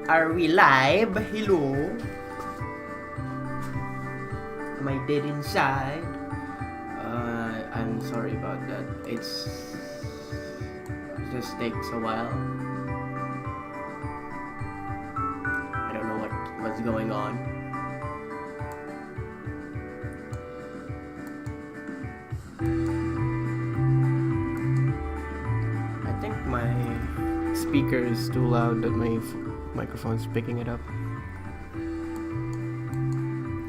Are we live? Hello? Am I dead inside? I'm sorry about that. It just takes a while. I don't know what's going on. I think my speaker is too loud that my microphone's picking it up.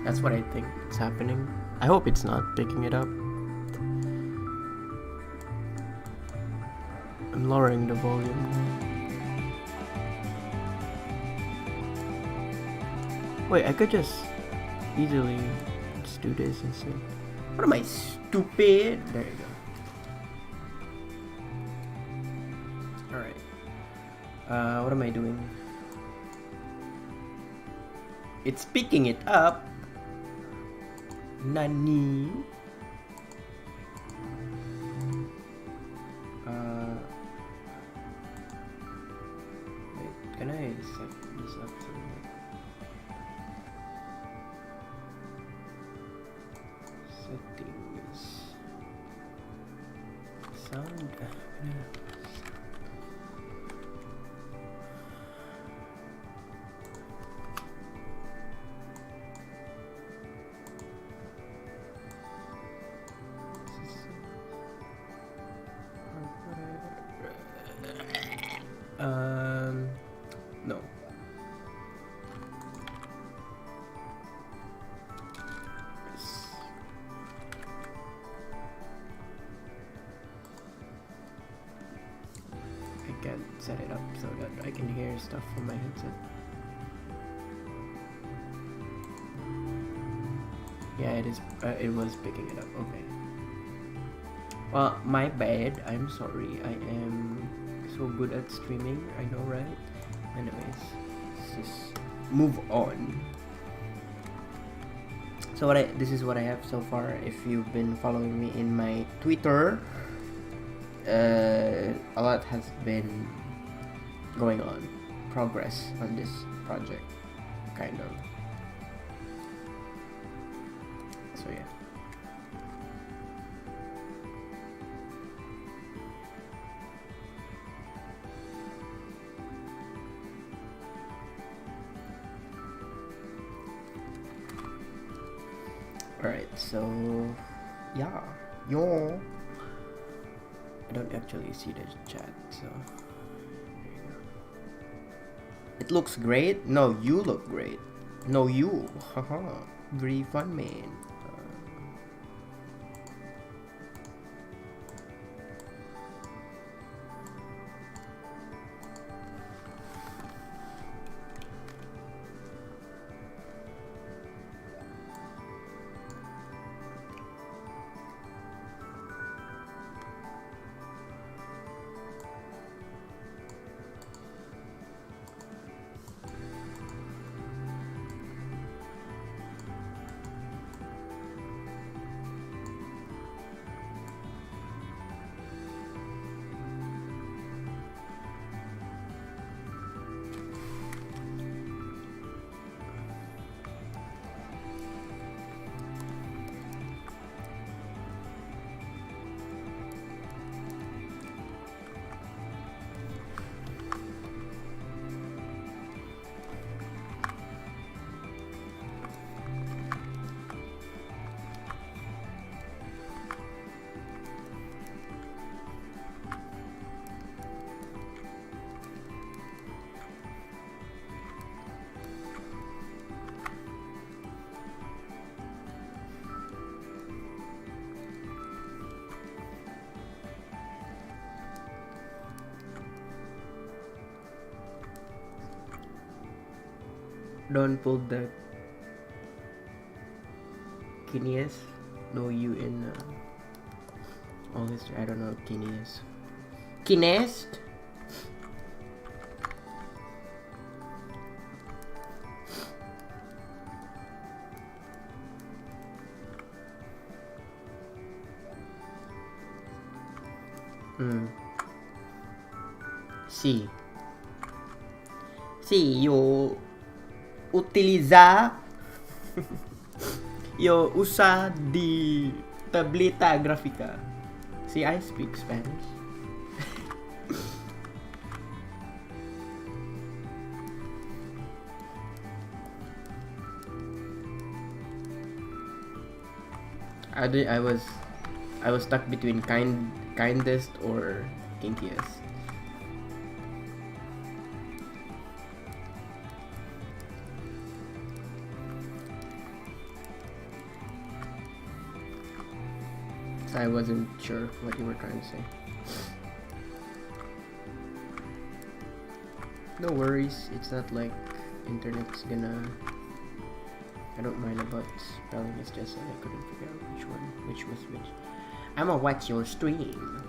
That's what I think is happening. I hope it's not picking it up. I'm lowering the volume now. Wait, I could just easily just do this instead. What am I, stupid? There you go. Alright. What am I doing? It's picking it up. Nani? Wait, can I set this up to settings? Sound. No. I can't set it up so that I can hear stuff from my headset. Yeah, it is. It was picking it up. Okay. Well, my bad. I'm sorry. I am so good at streaming. I know, right? Anyways, let's just move on. So this is what I have so far. If you've been following me in my Twitter, a lot has been going on, progress on this project, kind of. So yeah. Alright, so yeah, yo. I don't actually see the chat, so there you go. It looks great. No, you look great. No, you. Haha. Very fun, man. Don't pull the Kinies. No, you in all this. I don't know Kinies. Kinest. C. Sì, io utilizza io usa di tableta gráfica. See, I speak Spanish. I was stuck between kindest or kinkiest. So I wasn't sure what you were trying to say. No worries, it's not like internet's gonna... I don't mind about spelling, it's just that I couldn't figure out which was which. I'ma watch your stream.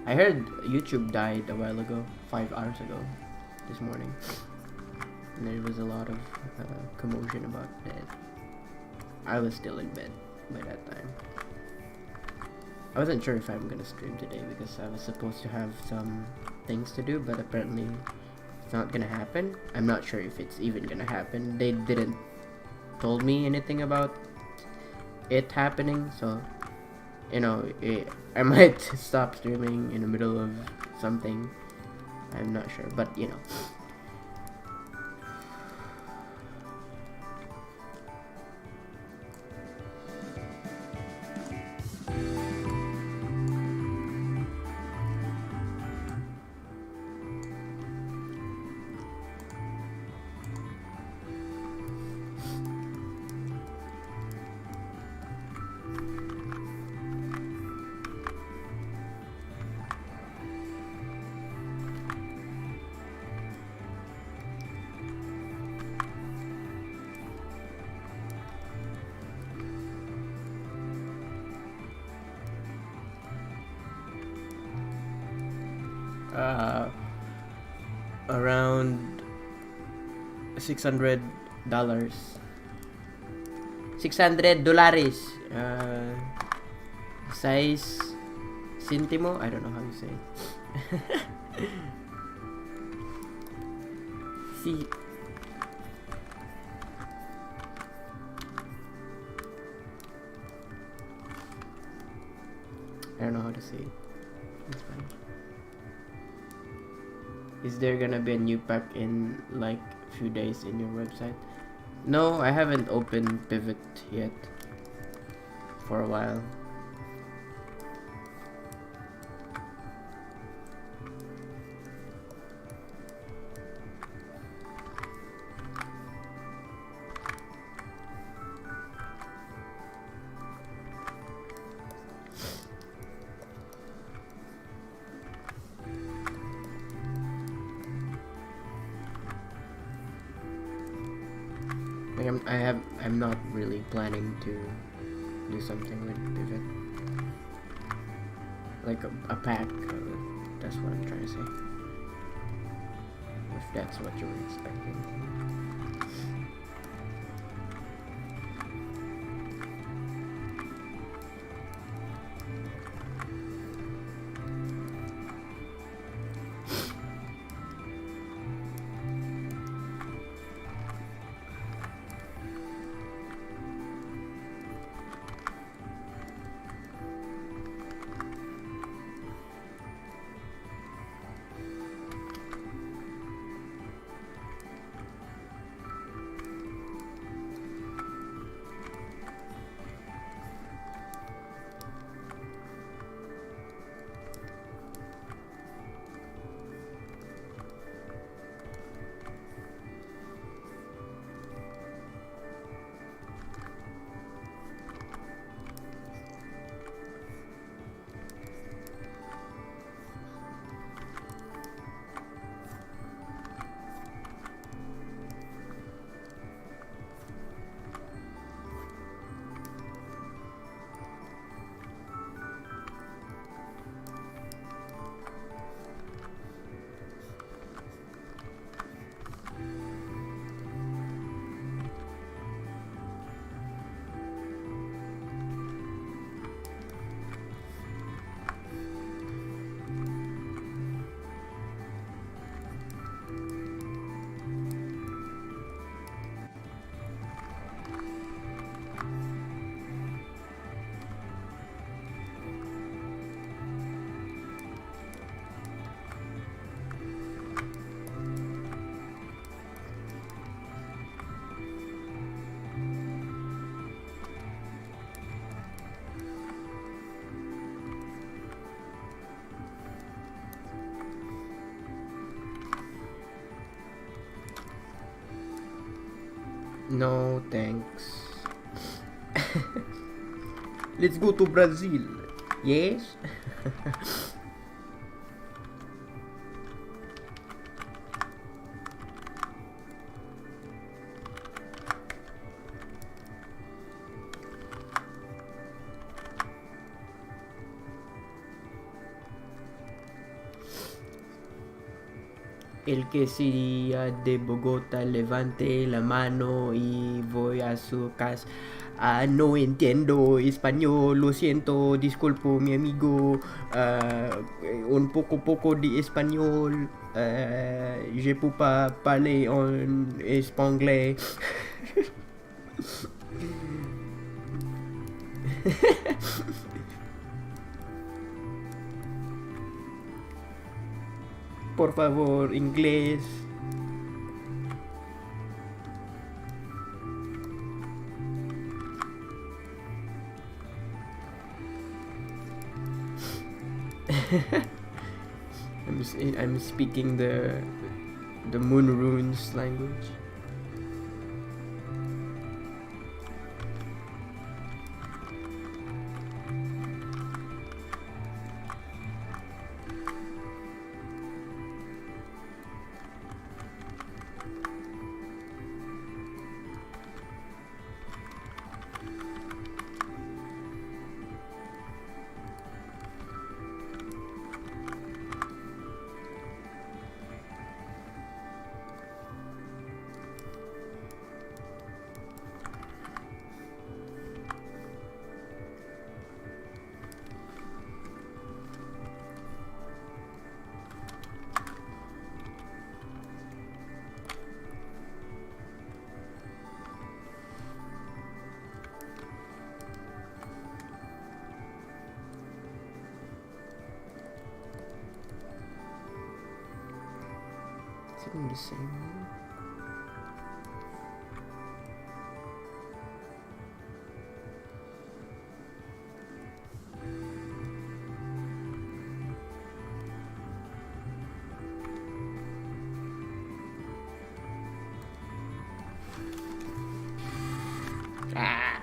I heard YouTube died a while ago, 5 hours ago, this morning. And there was a lot of commotion about that. I was still in bed by that time. I wasn't sure if I'm gonna stream today because I was supposed to have some things to do, but apparently it's not gonna happen. I'm not sure if it's even gonna happen. They didn't told me anything about it happening, so you know, I might stop streaming in the middle of something. I'm not sure, but you know. Around $600. $600. Size centimo? I don't know how you say it. See. I don't know how to say it in Spanish. Is there gonna be a new pack in like a few days in your website? No, I haven't opened Pivot yet for a while. I'm not really planning to do something with Pivot, like a pack. That's what I'm trying to say. If that's what you were expecting. No, thanks. Let's go to Brazil. Yes? El que sea de Bogotá levante la mano y voy a su casa. Ah, no entiendo español, lo siento, disculpo mi amigo. Un poco de español. Je peux pas parler en espagnol. Por favor, inglés. I'm speaking the moon runes language. Is it in the same way? Ah!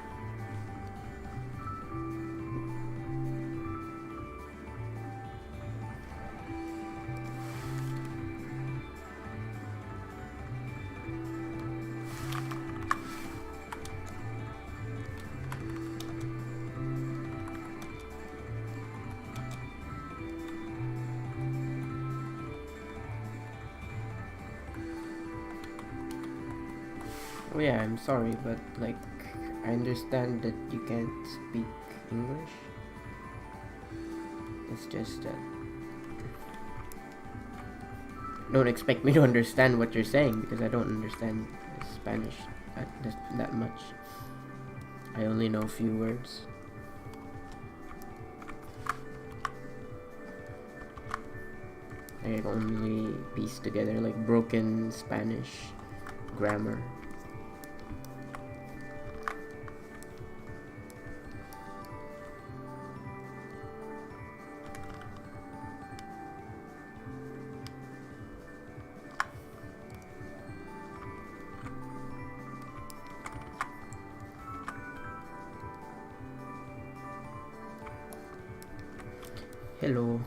Oh yeah, I'm sorry, but like, I understand that you can't speak English. It's just that don't expect me to understand what you're saying because I don't understand Spanish that much. I only know a few words. I can only piece together like broken Spanish grammar. Hello.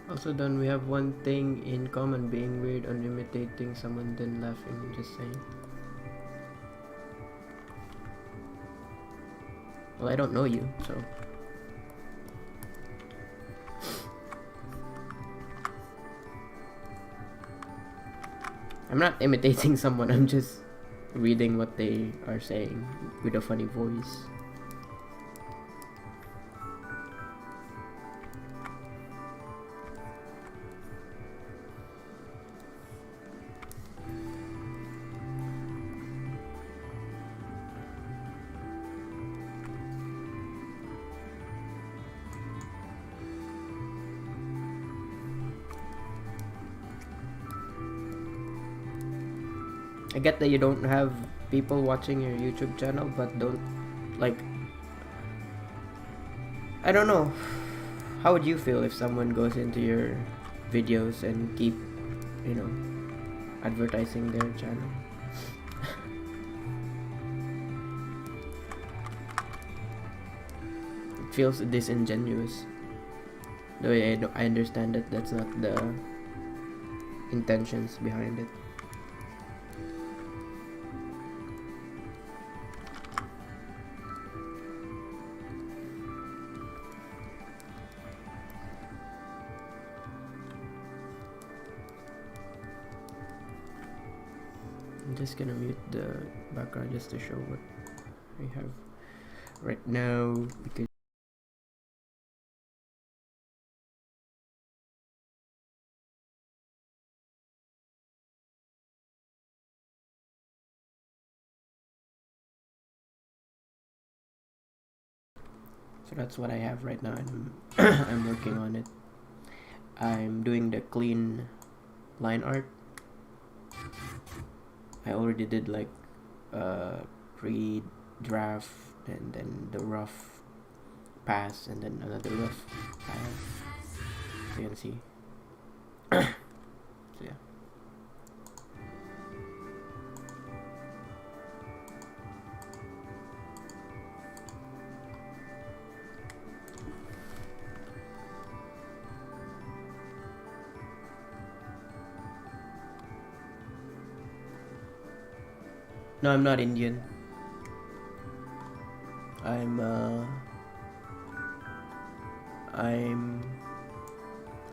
Also done, we have one thing in common, being weird on imitating someone then laughing, just saying. Well, I don't know you, so. I'm not imitating someone, I'm just reading what they are saying with a funny voice. I get that you don't have people watching your YouTube channel, but don't, like, I don't know. How would you feel if someone goes into your videos and keep, you know, advertising their channel? It feels disingenuous. Though I understand that that's not the intentions behind it. I'm just gonna mute the background just to show what we have right now, because so that's what I have right now, and I'm working on it. I'm doing the clean line art. I already did like pre-draft, and then the rough pass, and then another rough pass, so you can see. So yeah. No, I'm not Indian.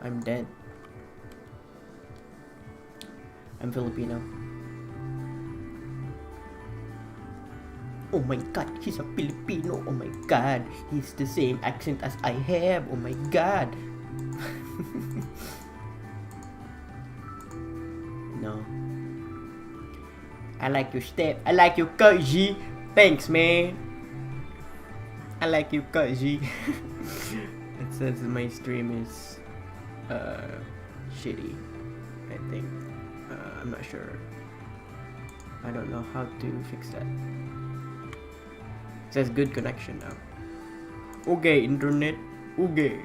I'm dead. I'm Filipino. Oh my god, he's a Filipino. Oh my god, he's the same accent as I have. Oh my god. No. I like your step. I like your cut, G. Thanks, man. I like your cut, G. It says my stream is shitty, I think. I'm not sure. I don't know how to fix that. It says good connection now. Okay, internet. Okay.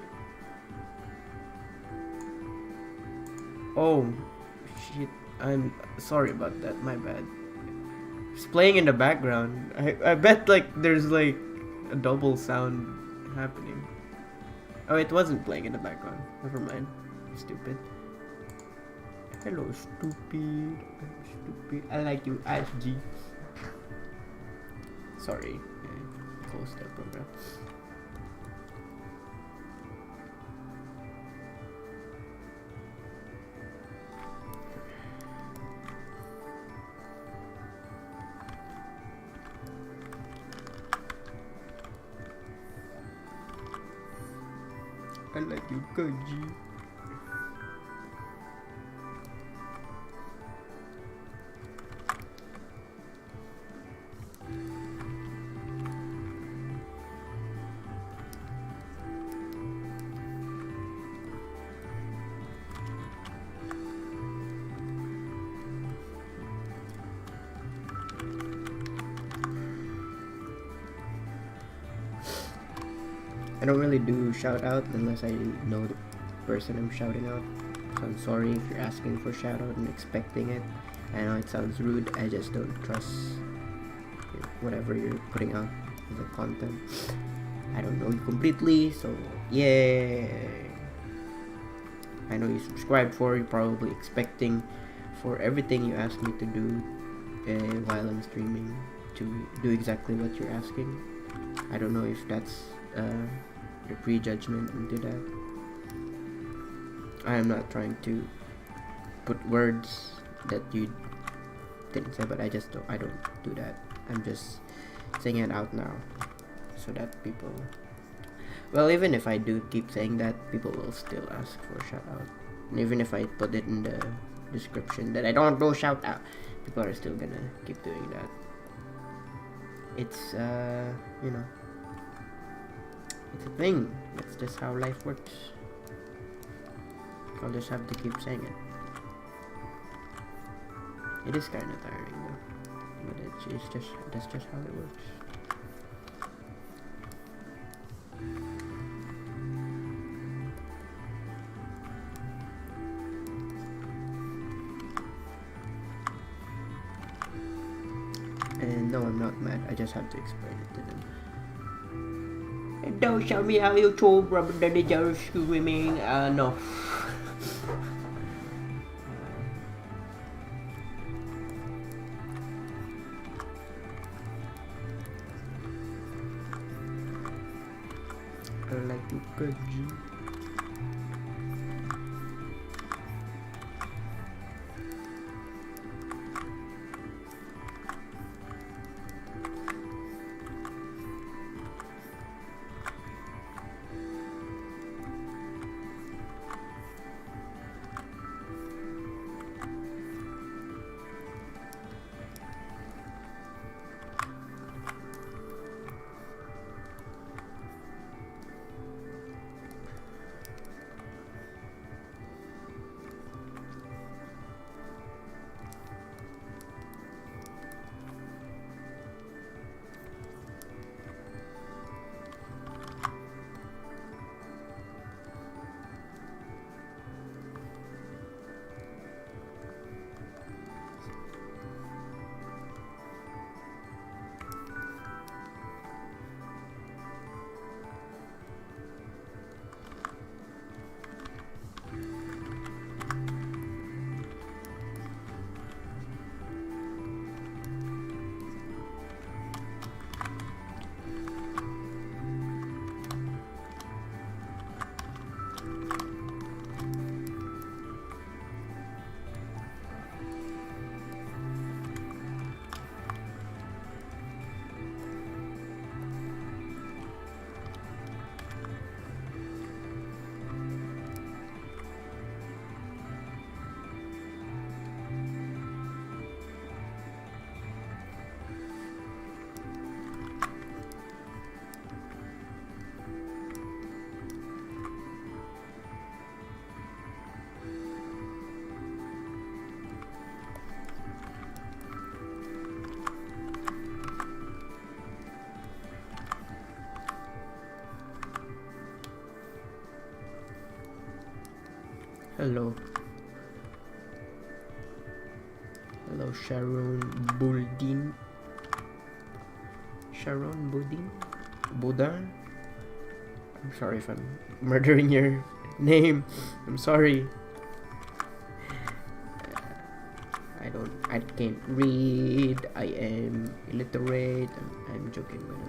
Oh, shit. I'm sorry about that. My bad. It's playing in the background. I bet like there's like a double sound happening. Oh, it wasn't playing in the background. Never mind. Stupid. Hello, stupid. Stupid. I like you, SG. Sorry. Close that program. I like you, Koji. I don't really do shout out unless I know the person I'm shouting out. So I'm sorry if you're asking for shout out and expecting it. I know it sounds rude. I just don't trust whatever you're putting out as a content. I don't know you completely, so yay. I know you subscribed for. You're probably expecting for everything you asked me to do while I'm streaming to do exactly what you're asking. I don't know if that's your prejudgment into that. I am not trying to put words that you didn't say, but I don't do that. I'm just saying it out now so that people, well, even if I do keep saying that, people will still ask for a shout out. And even if I put it in the description that I don't do shout out, people are still gonna keep doing that. It's you know, it's a thing. That's just how life works. I'll just have to keep saying it. It is kind of tiring though, but that's just how it works. And no, I'm not mad. I just have to explain it to them. Don't show me how you told Robert that you're screaming. No. I like to cut you. Hello. Hello, Sharon Buldin. Sharon Budin? Budan? I'm sorry if I'm murdering your name. I'm sorry. I can't read. I am illiterate. I'm joking, by the way.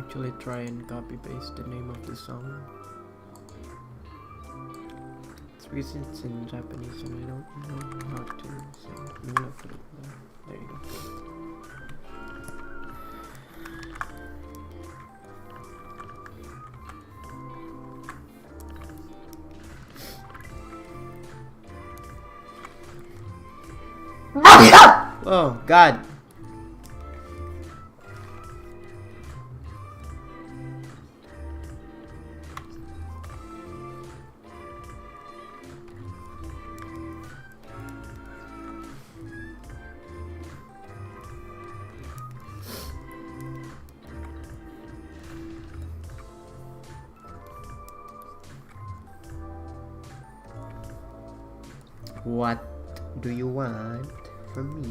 actually try and copy paste the name of the song. It's because it's in Japanese and I don't know how to, so I'm gonna put it there. There you go. Oh God. What do you want from me?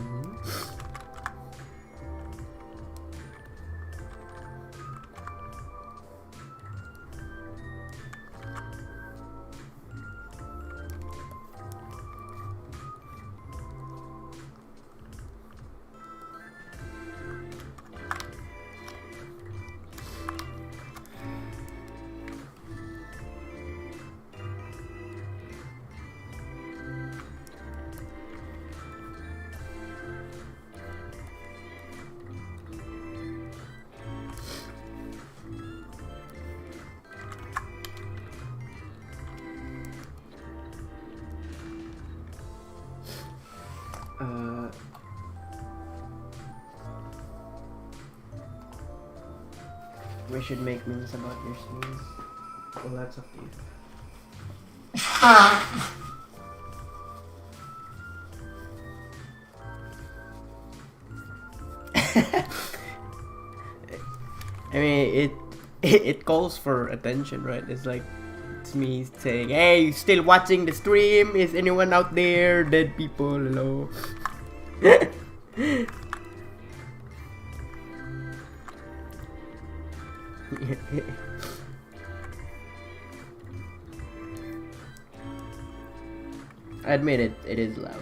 We should make memes about your sneeze. Well, that's up to you. I mean, it calls for attention, right? It's like, it's me saying, "Hey, still watching the stream? Is anyone out there? Dead people, hello." I admit it, it is loud.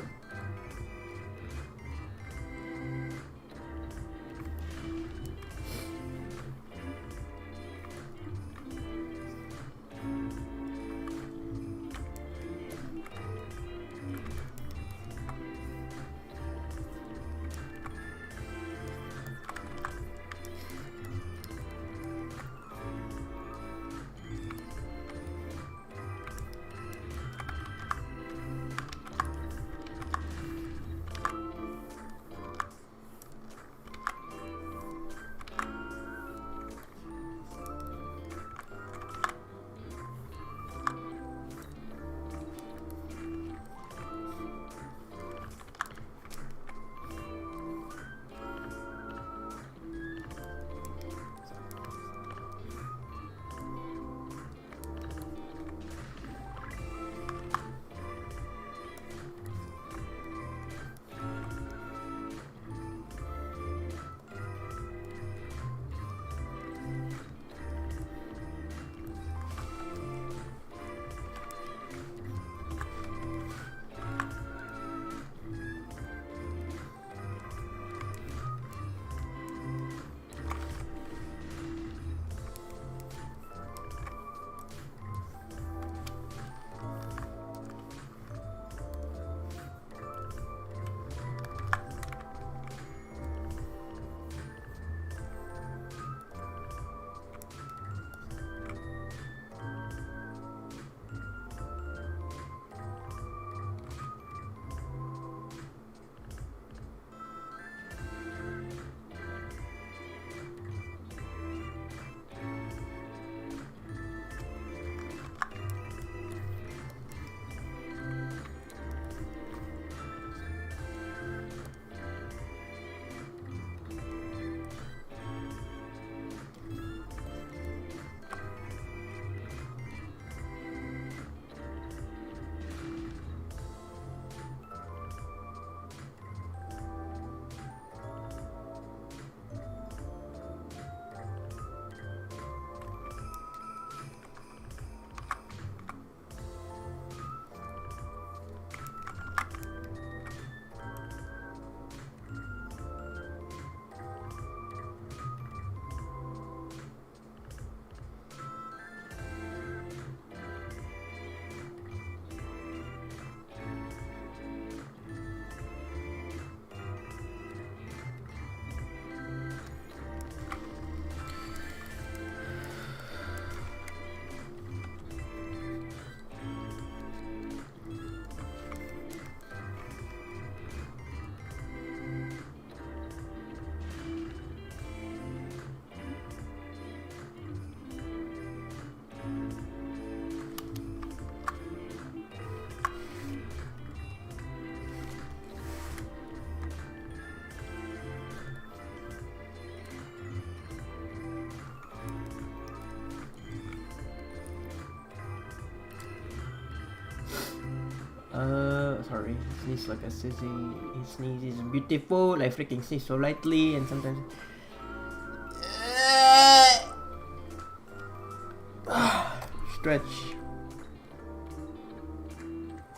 He sneezes like a sissy. He sneezes beautiful, like freaking sneeze so lightly, and sometimes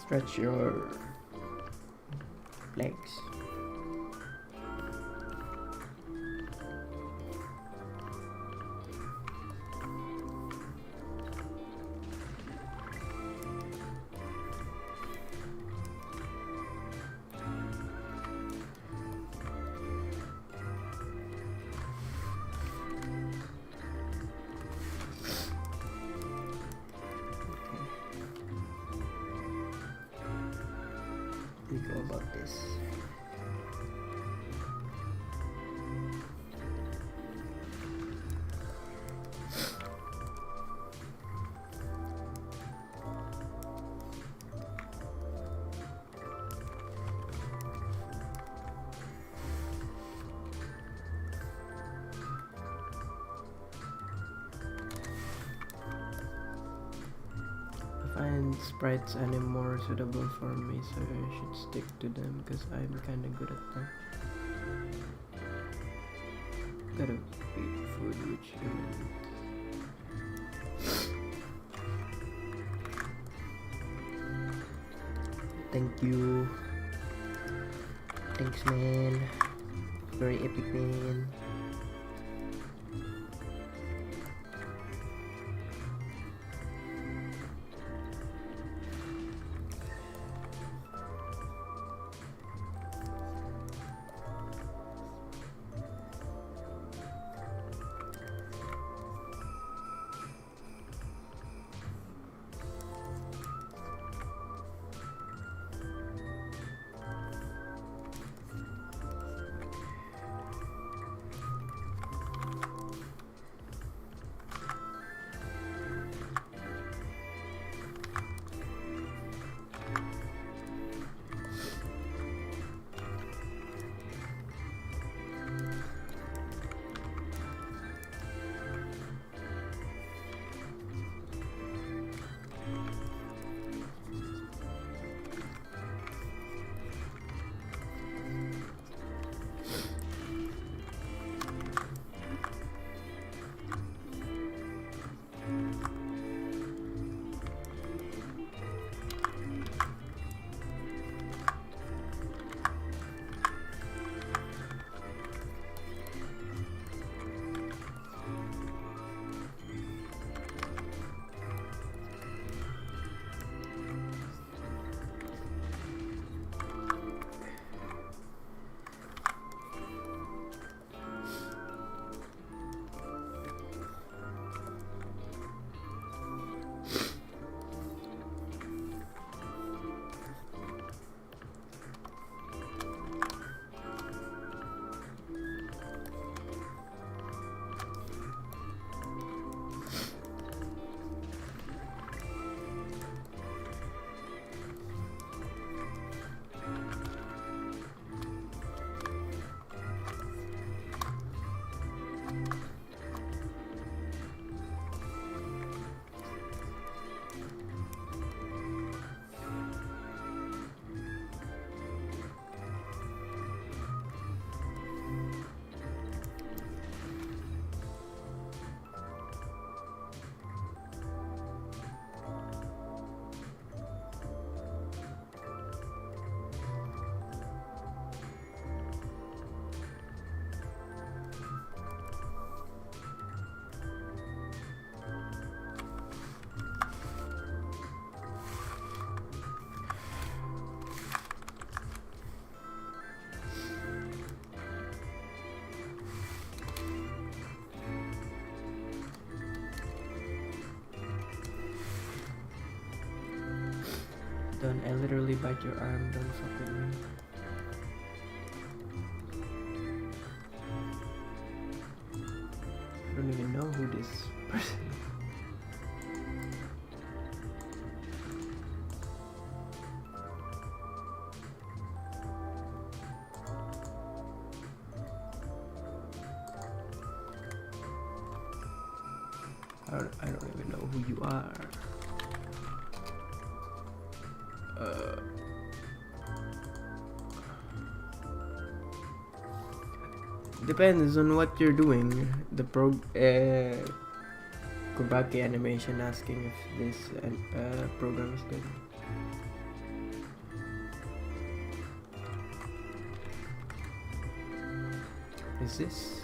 stretch your legs. We go about this. Find sprites any more suitable for me, so I should stick to them because I'm kinda good at them. Gotta eat food which thank you. Thanks, man. Very epic, man. Don't, I literally bite your arm, don't fuck with me. I don't even know who this person is. I don't even know who you are. Depends on what you're doing. The Kubaki animation asking if this program is good. Is this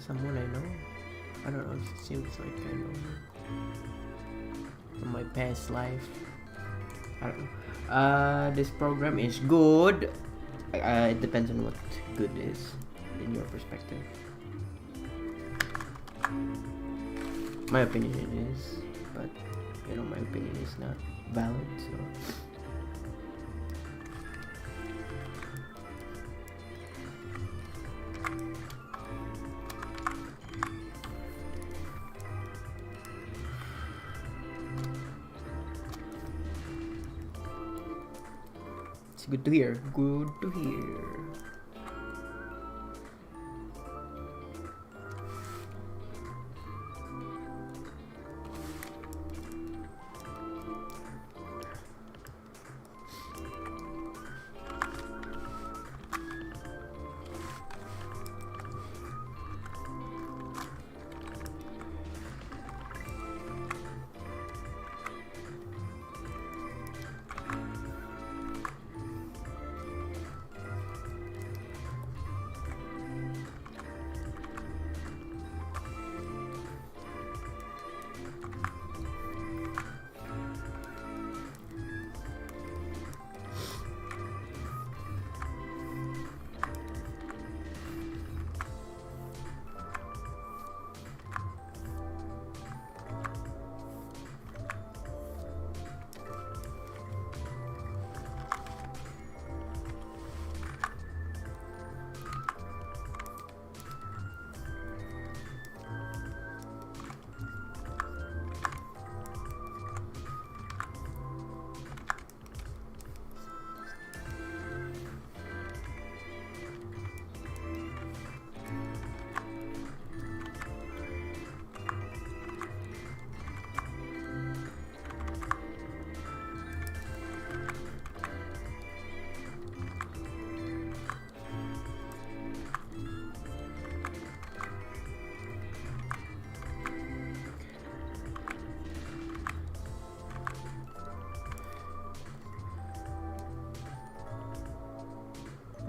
someone I know? I don't know. It seems like I know him from my past life. I don't know. This program is good. It depends on what good is in your perspective. My opinion it is, but you know my opinion is not valid, so it's good to hear. Good to hear.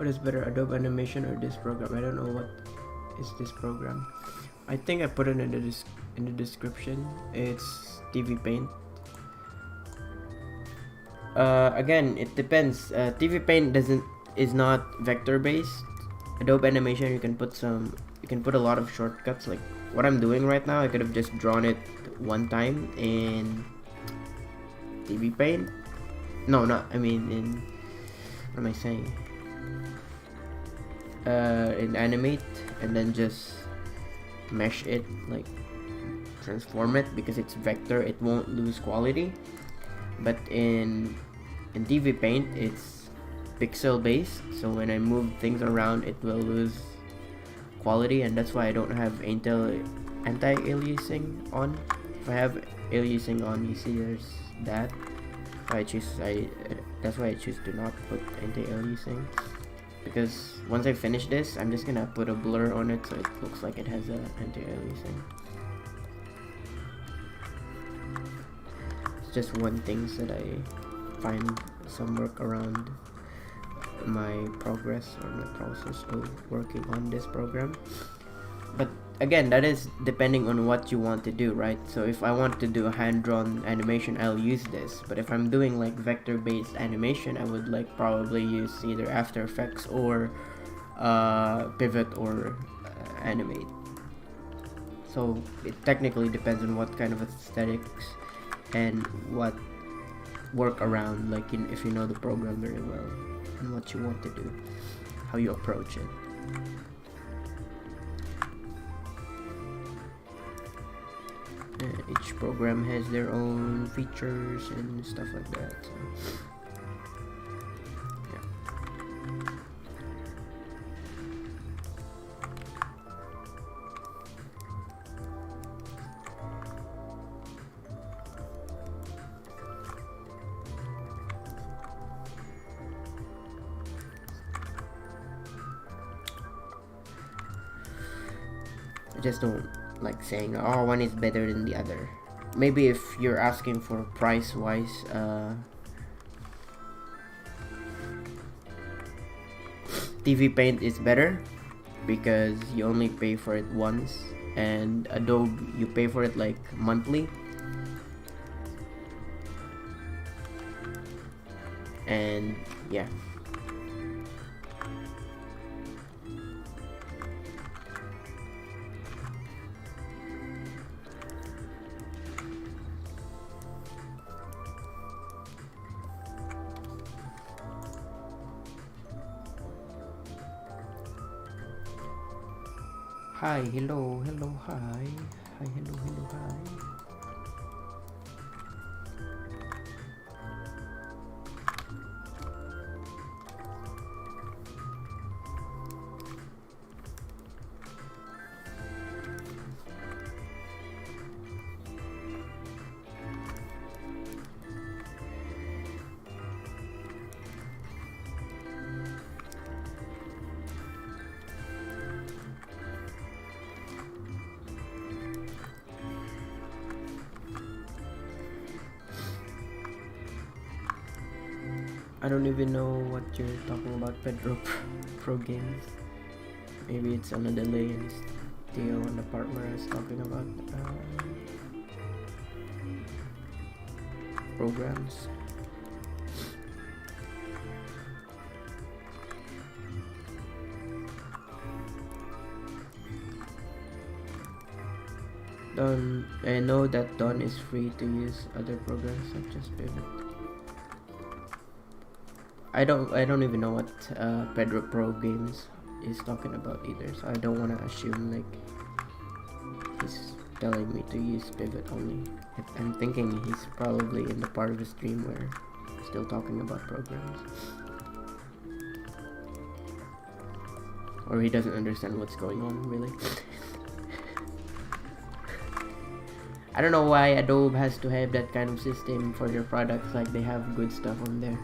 What is better, Adobe Animation or this program? I don't know what is this program. I think I put it in the description. It's TV Paint. Again, it depends. TV Paint is not vector based. Adobe Animation, you can put a lot of shortcuts. Like what I'm doing right now, I could have just drawn it one time in TV Paint. No, not. I mean in. What am I saying? In Animate, and then just mesh it, like transform it, because it's vector, it won't lose quality. But in TV Paint, it's pixel based, so when I move things around, it will lose quality, and that's why I don't have anti-aliasing on. If I have aliasing on, you see there's that. That's why I choose to not put anti-aliasing. Because once I finish this, I'm just gonna put a blur on it so it looks like it has a anti-aliasing. It's just one thing that I find some work around my progress or my process of working on this program. But again, that is depending on what you want to do, right? So if I want to do a hand-drawn animation, I'll use this. But if I'm doing like vector-based animation, I would like probably use either After Effects or Pivot or Animate. So it technically depends on what kind of aesthetics and what work around, like if you know the program very well and what you want to do, how you approach it. Each program has their own features and stuff like that, so yeah. just don't like saying, oh, one is better than the other. Maybe if you're asking for price wise, TV Paint is better because you only pay for it once, and Adobe you pay for it like monthly. And yeah. Hi, hello, hello, hi. Hi, hello, hello, hi. I don't even know what you're talking about, Pedro Pro Games. Maybe it's on a delay and still on the part where I was talking about programs. I know that Dawn is free to use other programs such as Pivot. I don't even know what Pedro Pro Games is talking about either, so I don't want to assume like he's telling me to use Pivot only. I'm thinking he's probably in the part of the stream where we're still talking about programs, or he doesn't understand what's going on really. I don't know why Adobe has to have that kind of system for their products, like they have good stuff on there.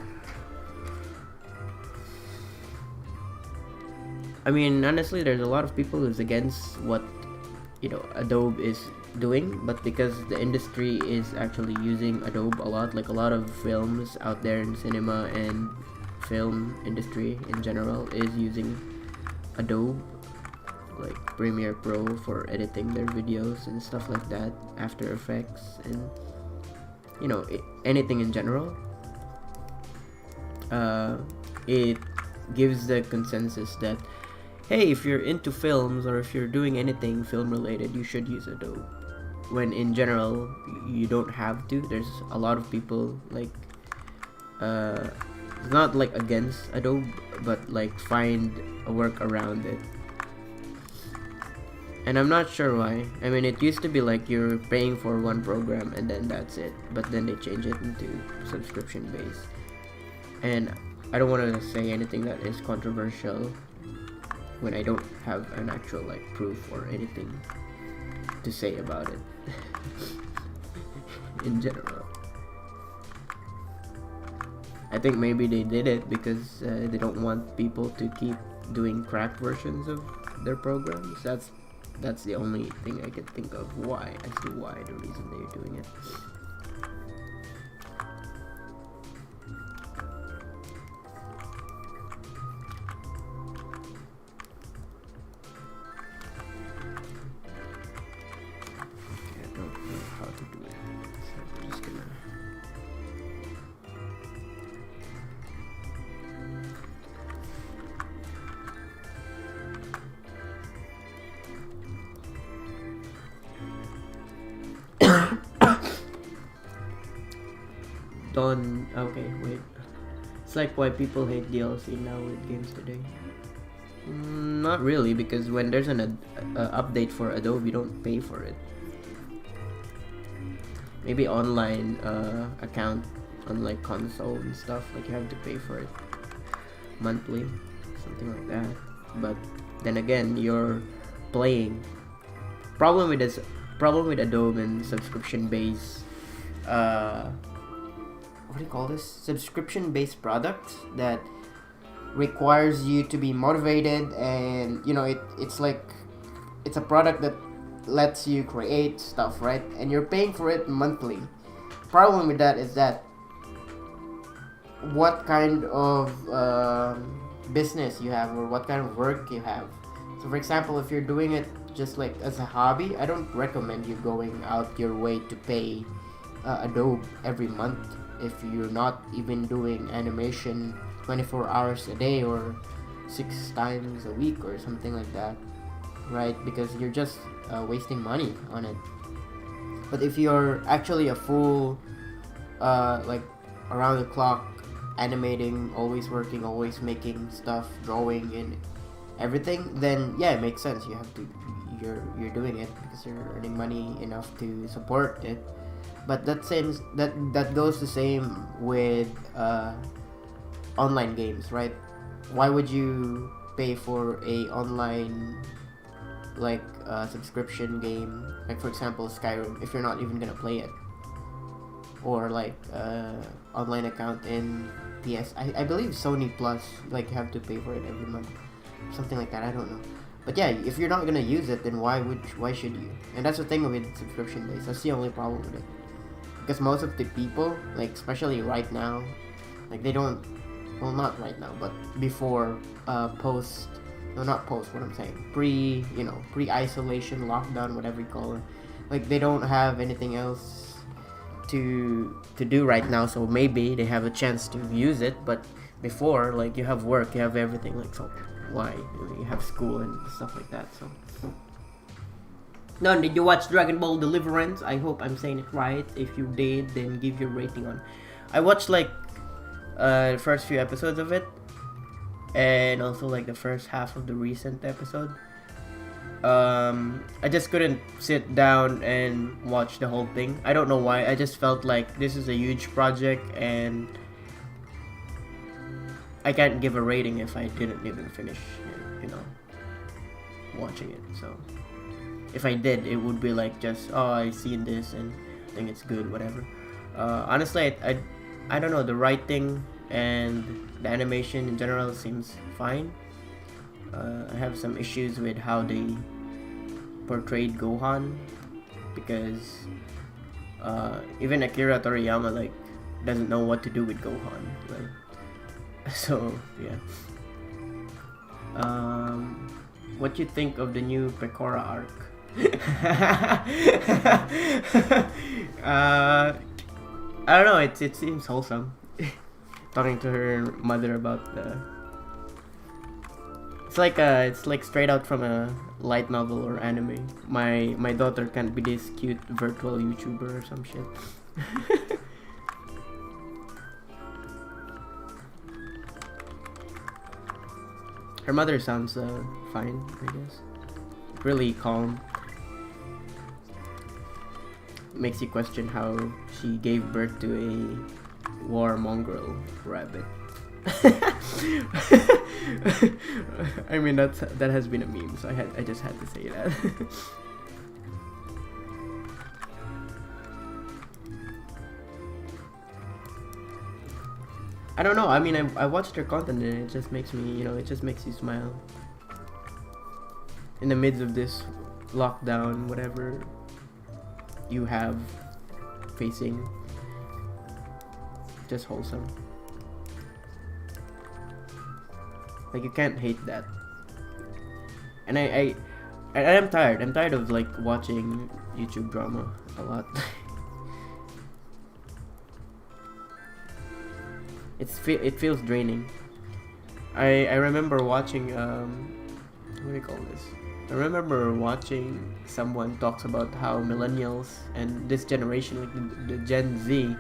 I mean, honestly, there's a lot of people who's against what, you know, Adobe is doing, but because the industry is actually using Adobe a lot, like a lot of films out there in cinema and film industry in general is using Adobe, like Premiere Pro for editing their videos and stuff like that, After Effects, and you know, anything in general. It gives the consensus that, hey, if you're into films or if you're doing anything film related, you should use Adobe. When in general, you don't have to. There's a lot of people like, not like against Adobe, but like find a work around it. And I'm not sure why. I mean, it used to be like you're paying for one program and then that's it. But then they change it into subscription based. And I don't want to say anything that is controversial when I don't have an actual like proof or anything to say about it in general. I think maybe they did it because they don't want people to keep doing crap versions of their programs. That's the only thing I can think of why, as to why the reason they're doing it. Okay, wait. It's like why people hate DLC now with games today. Not really, because when there's an update for Adobe, you don't pay for it. Maybe online account on like console and stuff, like you have to pay for it monthly, something like that. But then again, you're playing. Problem with Adobe and subscription based what do you call this? Subscription based products that requires you to be motivated, and you know, it's like it's a product that lets you create stuff, right? And you're paying for it monthly. Problem with that is that what kind of business you have or what kind of work you have. So for example, if you're doing it just like as a hobby, I don't recommend you going out your way to pay Adobe every month if you're not even doing animation 24 hours a day or 6 times a week or something like that, right? Because you're just wasting money on it. But if you're actually a full like around the clock animating, always working, always making stuff, drawing and everything, then yeah, it makes sense. You have to, you're doing it because you're earning money enough to support it. But that goes the same with online games, right? Why would you pay for a online like subscription game, like for example Skyrim, if you're not even gonna play it? Or like online account in PS. I believe Sony Plus, like you have to pay for it every month, something like that. I don't know, but yeah, if you're not gonna use it, then why should you? And that's the thing with subscription base. That's the only problem with it, because most of the people, like especially right now, like they don't, well not right now, but before post, no not post, what I'm saying, pre-isolation, lockdown, whatever you call it, like they don't have anything else to do right now, so maybe they have a chance to use it. But before, like you have work, you have everything, like so why you have school and stuff like that. So no, did you watch Dragon Ball Deliverance? I hope I'm saying it right. If you did, then give your rating on. I watched like the first few episodes of it, and also like the first half of the recent episode. I just couldn't sit down and watch the whole thing. I don't know why. I just felt like this is a huge project and I can't give a rating if I didn't even finish, watching it. So if I did, it would be like just, oh, I seen this and think it's good, whatever. Honestly, I don't know, the writing and the animation in general seems fine. I have some issues with how they portrayed Gohan, because even Akira Toriyama like doesn't know what to do with Gohan, right? So yeah. What you think of the new Pecora arc? I don't know. It seems wholesome. Talking to her mother about the. It's like straight out from a light novel or anime. My daughter can't be this cute virtual YouTuber or some shit. Her mother sounds fine, I guess. Really calm. Makes you question how she gave birth to a war mongrel rabbit. I mean that has been a meme, so I just had to say that. I don't know. I mean, I watched her content and it just makes me, it just makes you smile. In the midst of this lockdown, whatever you have facing, just wholesome. Like you can't hate that. And I'm tired. I'm tired of like watching YouTube drama a lot. It feels draining. I remember watching what do you call this? I remember watching someone talks about how millennials and this generation, like the Gen Z,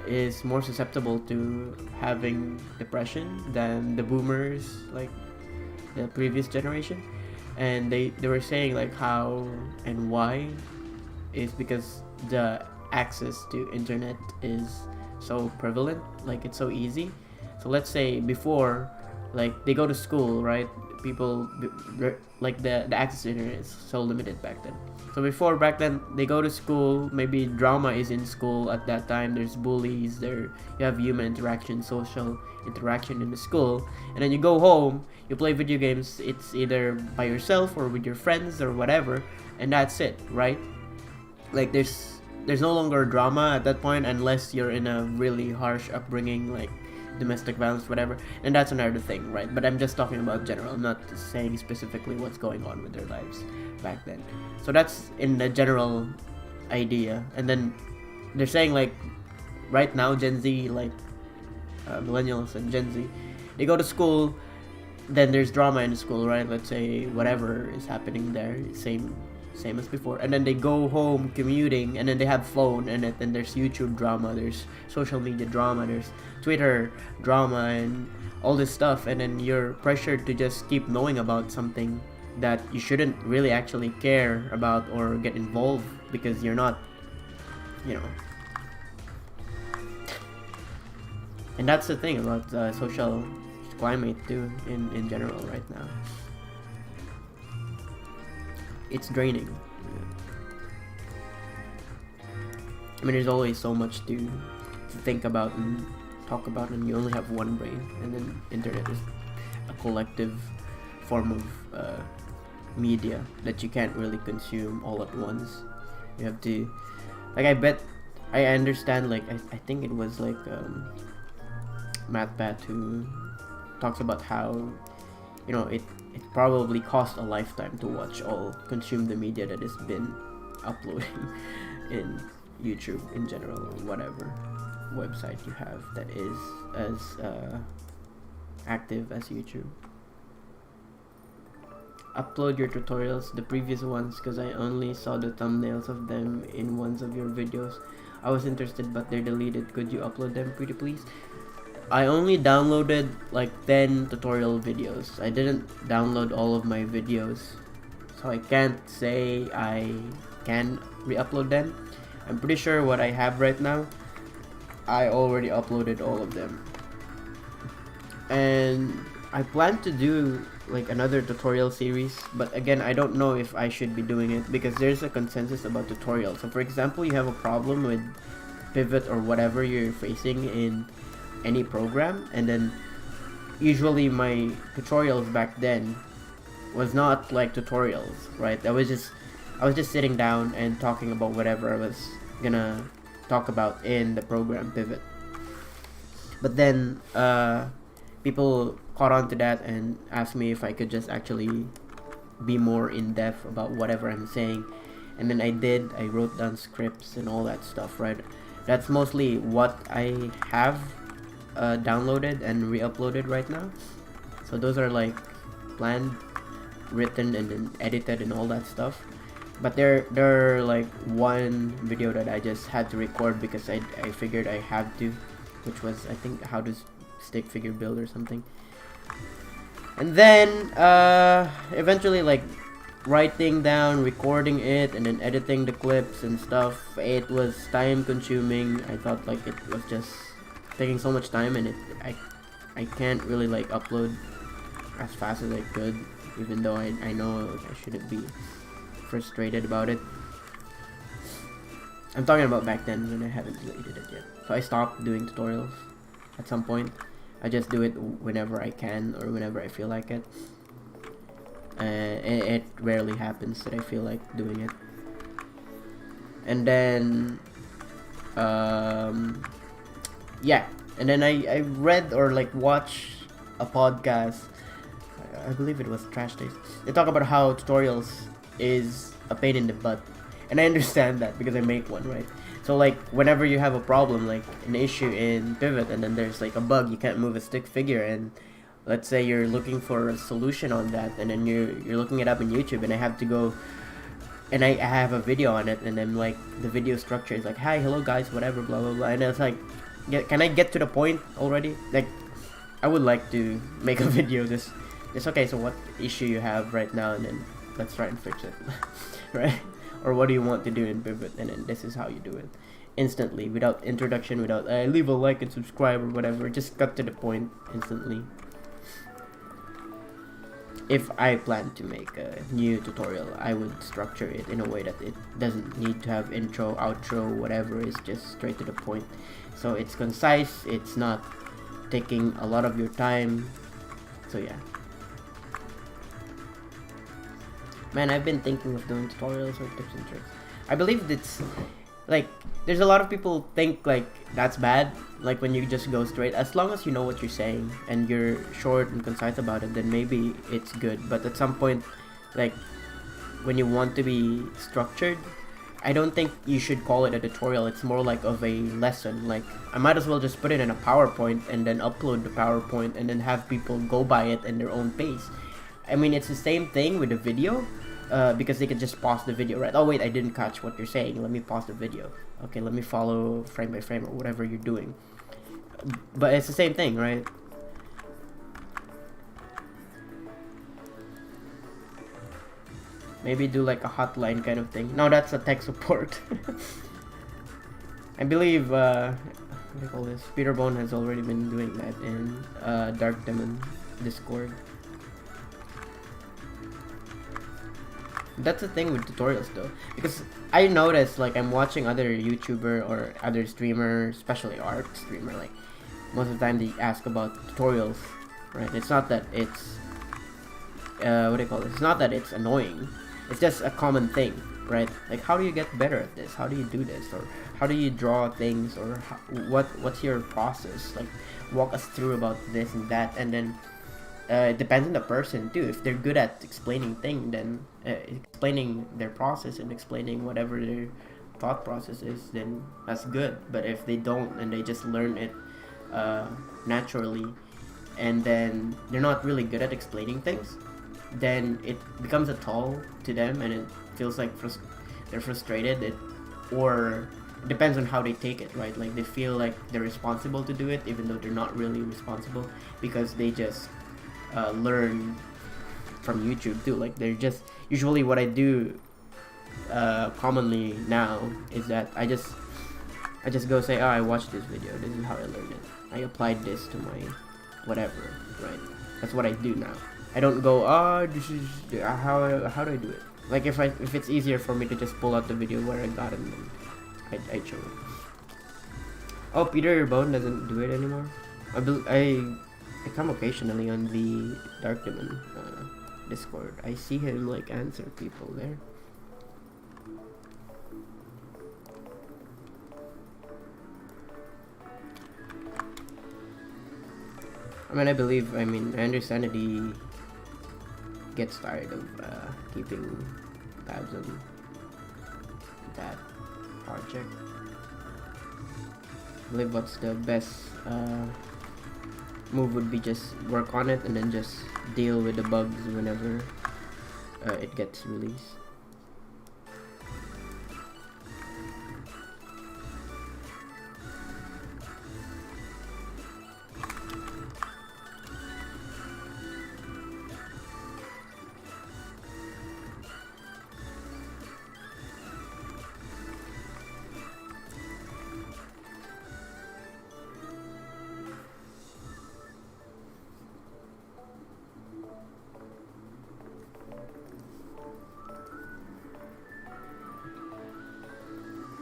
is more susceptible to having depression than the boomers, like the previous generation. And they were saying like how and why is because the access to internet is so prevalent, like it's so easy. So let's say before, like they go to school, right? People like the access to internet is so limited back then. So back then they go to school, maybe drama is in school at that time, there's bullies there, you have human interaction, social interaction in the school, and then you go home, you play video games. It's either by yourself or with your friends or whatever, and that's it, right? Like there's no longer drama at that point unless you're in a really harsh upbringing, like domestic violence, whatever, and that's another thing, right? But I'm just talking about general. I'm not saying specifically what's going on with their lives back then. So that's in the general idea. And then they're saying like right now Gen Z, like millennials and Gen Z, they go to school, then there's drama in the school, right? Let's say whatever is happening there, same as before, and then they go home commuting, and then they have phone, and then there's YouTube drama, there's social media drama, there's Twitter drama, and all this stuff, and then you're pressured to just keep knowing about something that you shouldn't really actually care about or get involved because you're not, you know. And that's the thing about social climate too in general right now. It's draining. I mean, there's always so much to think about and talk about, and you only have one brain, and then internet is a collective form of media that you can't really consume all at once. You have to, like, I understand, like, I think it was like MathBat who talks about how, you know, it probably costs a lifetime to consume the media that has been uploading in YouTube in general, or whatever website you have that is as active as YouTube. Upload your tutorials, the previous ones, because I only saw the thumbnails of them in ones of your videos. I was interested, but they're deleted. Could you upload them, pretty please? I only downloaded like 10 tutorial videos. I didn't download all of my videos, so I can't say I can re-upload them. I'm pretty sure what I have right now, I already uploaded all of them. And I plan to do like another tutorial series, but again, I don't know if I should be doing it because there's a consensus about tutorials. So for example, you have a problem with pivot or whatever you're facing in any program, and then usually my tutorials back then was not like tutorials, right? I was just sitting down and talking about whatever I was gonna talk about in the program pivot. But then people caught on to that and asked me if I could just actually be more in depth about whatever I'm saying, and then I did. I wrote down scripts and all that stuff, right? That's mostly what I have downloaded and re-uploaded right now. So those are like planned, written, and then edited and all that stuff. But they're like one video that I just had to record because I figured I had to, which was, I think, how to stick figure build or something. And then eventually, like, writing down, recording it, and then editing the clips and stuff, it was time consuming. I thought like it was just taking so much time, and I can't really like upload as fast as I could, even though I know I shouldn't be frustrated about it. I'm talking about back then when I haven't deleted it yet. So I stopped doing tutorials at some point. I just do it whenever I can or whenever I feel like it. It rarely happens that I feel like doing it. And then yeah, and then I read or like watched a podcast. I believe it was Trash Taste. They talk about how tutorials is a pain in the butt, and I understand that because I make one, right? So like whenever you have a problem, like an issue in Pivot, and then there's like a bug, you can't move a stick figure, and let's say you're looking for a solution on that, and then you're looking it up in YouTube, and I have to go and I have a video on it, and then like the video structure is like, hi, hello guys, whatever, blah blah blah, and it's like, can I get to the point already? Like, I would like to make a video just okay, so what issue you have right now, and then let's try and fix it. Right? Or what do you want to do in Pivot, and then this is how you do it instantly, without introduction, without leave a like and subscribe or whatever. Just cut to the point instantly. If I plan to make a new tutorial, I would structure it in a way that it doesn't need to have intro, outro, whatever. It's just straight to the point. So it's concise, it's not taking a lot of your time. So yeah. Man, I've been thinking of doing tutorials or tips and tricks. I believe it's like there's a lot of people think like that's bad, like when you just go straight. As long as you know what you're saying and you're short and concise about it, then maybe it's good. But at some point, like when you want to be structured, I don't think you should call it a tutorial. It's more like of a lesson. Like I might as well just put it in a PowerPoint and then upload the PowerPoint and then have people go by it in their own pace. I mean, it's the same thing with the video, because they can just pause the video, right? Oh wait, I didn't catch what you're saying. Let me pause the video. Okay, let me follow frame by frame or whatever you're doing. But it's the same thing, right? Maybe do like a hotline kind of thing. No, that's a tech support. I believe, what do you call this? Peter Bone has already been doing that in Dark Demon Discord. That's the thing with tutorials though, because I noticed like I'm watching other YouTuber or other streamer, especially art streamer, like most of the time they ask about tutorials, right? It's not that it's what do you call it? It's not that it's annoying. It's just a common thing, right? Like how do you get better at this? How do you do this? Or how do you draw things? Or what's your process? Like walk us through about this and that, and then it depends on the person too. If they're good at explaining things, then explaining their process and explaining whatever their thought process is, then that's good. But if they don't and they just learn it naturally, and then they're not really good at explaining things, then it becomes a toll to them, and it feels like they're frustrated. Or it depends on how they take it, right? Like they feel like they're responsible to do it, even though they're not really responsible, because they just learn from YouTube too. Like they're just usually what I do commonly now is that I just go say, oh, I watched this video, this is how I learned it, I applied this to my whatever, right? That's what I do now. I don't go, oh, this is how do I do it. Like if it's easier for me to just pull out the video where I got it and then I show it. Oh, Peter Bone doesn't do it anymore. I come occasionally on the Dark Demon Discord. I see him like answer people there. I mean, I understand that he gets tired of keeping tabs on that project. I believe what's the best move would be just work on it and then just deal with the bugs whenever it gets released.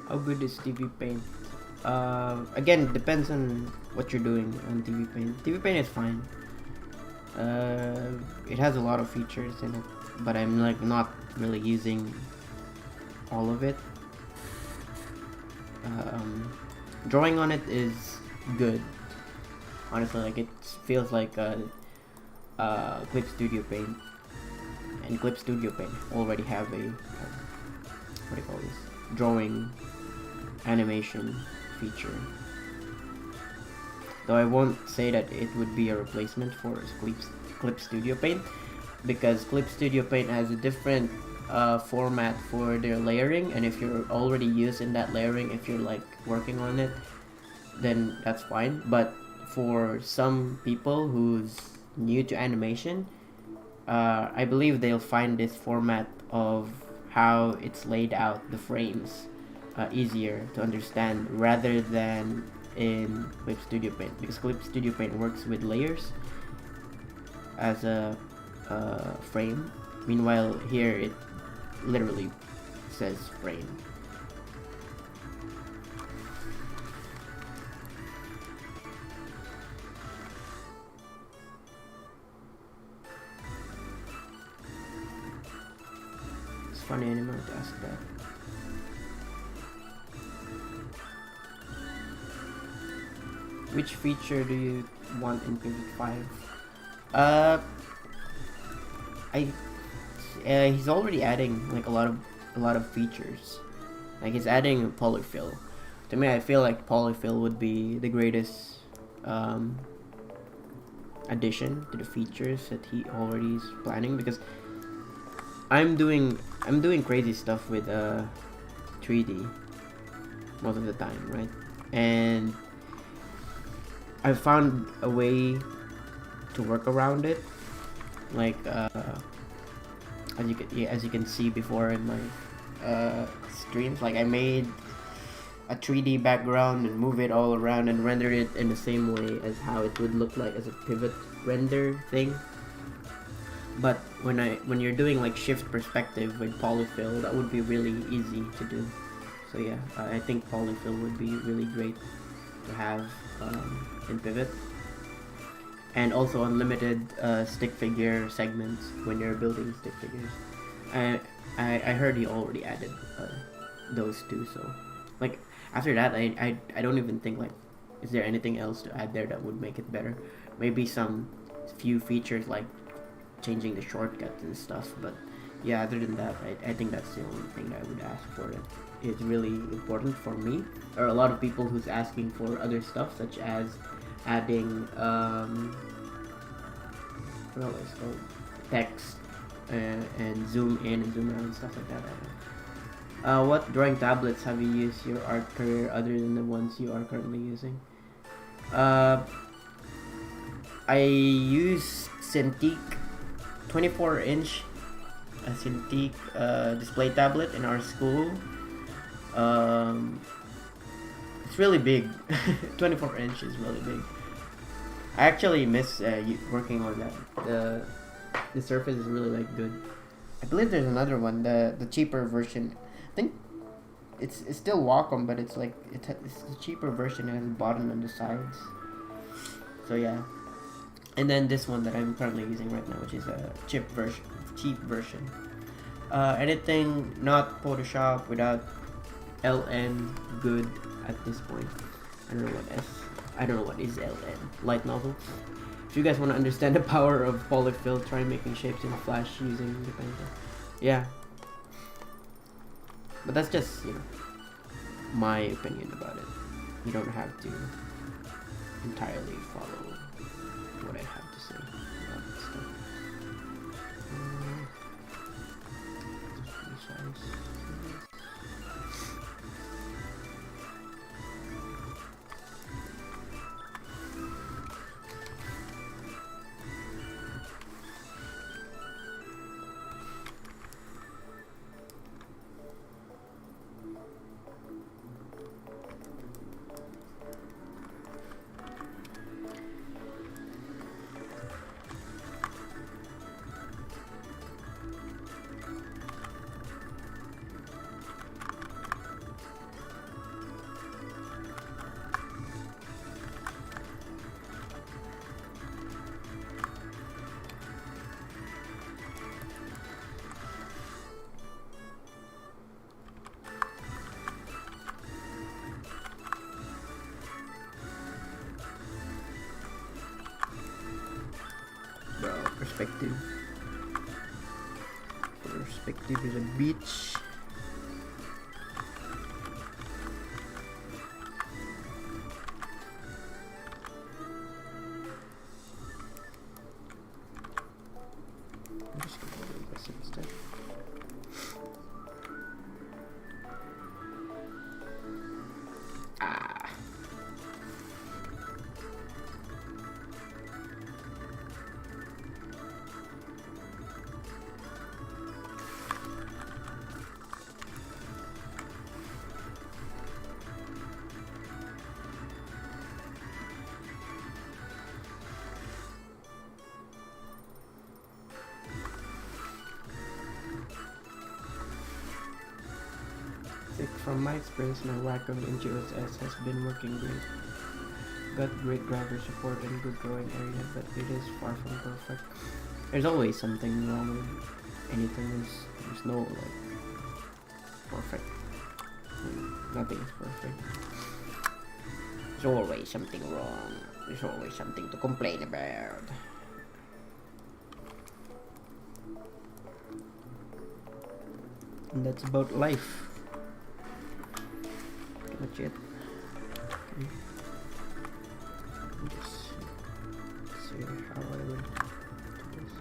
How good is TV Paint? Again, depends on what you're doing on TV Paint. TV Paint is fine. It has a lot of features in it, but I'm like not really using all of it. Drawing on it is good. Honestly, like it feels like Clip Studio Paint, and Clip Studio Paint already have a what do you call this? Drawing animation feature. Though I won't say that it would be a replacement for Clip Studio Paint, because Clip Studio Paint has a different format for their layering, and if you're already using that layering, if you're like working on it, then that's fine. But for some people who's new to animation, I believe they'll find this format of how it's laid out, the frames, easier to understand rather than in Clip Studio Paint, because Clip Studio Paint works with layers as a frame. Meanwhile, here it literally says frame. funny, I didn't know to ask that. Which feature do you want in Pivot 5? He's already adding like a lot of features. Like he's adding polyfill. To me, I feel like polyfill would be the greatest addition to the features that he already is planning, because I'm doing crazy stuff with 3D most of the time, right? And I found a way to work around it, like as you can see before in my streams. Like I made a 3D background and move it all around and render it in the same way as how it would look like as a pivot render thing. But when you're doing like shift perspective with polyfill, that would be really easy to do. So yeah, I think polyfill would be really great to have in Pivot. And also unlimited stick figure segments when you're building stick figures. I heard he already added those two, so like after that I don't even think like is there anything else to add there that would make it better. Maybe some few features like changing the shortcuts and stuff, but yeah, other than that I think that's the only thing that I would ask for. It is really important for me. There are a lot of people who's asking for other stuff, such as adding what else called text and zoom in and zoom out and stuff like that. What drawing tablets have you used your art career other than the ones you are currently using? I use Cintiq 24-inch Cintiq display tablet in our school. It's really big. 24 inch is really big. I actually miss working on that. The surface is really like good. I believe there's another one, the cheaper version. I think it's still Wacom, but it's like it's the cheaper version. It has a button on the sides. So yeah. And then this one that I'm currently using right now, which is a cheap version. Anything not Photoshop without LN good at this point. I don't know what is LN. Light novel. If you guys want to understand the power of polyfill, try making shapes in Flash using the pencil. Yeah. But that's just, my opinion about it. You don't have to entirely follow what I have to say about this stuff. Perspective is a beach. I'm just gonna do this instead. From my experience, my Wacom NGOS has been working great. Got great driver support and good drawing area, but it is far from perfect. There's always something wrong with anything. There's no like perfect. Nothing is perfect. There's always something wrong. There's always something to complain about. And that's about life. Pretty much it. Okay. Just see how I would do this.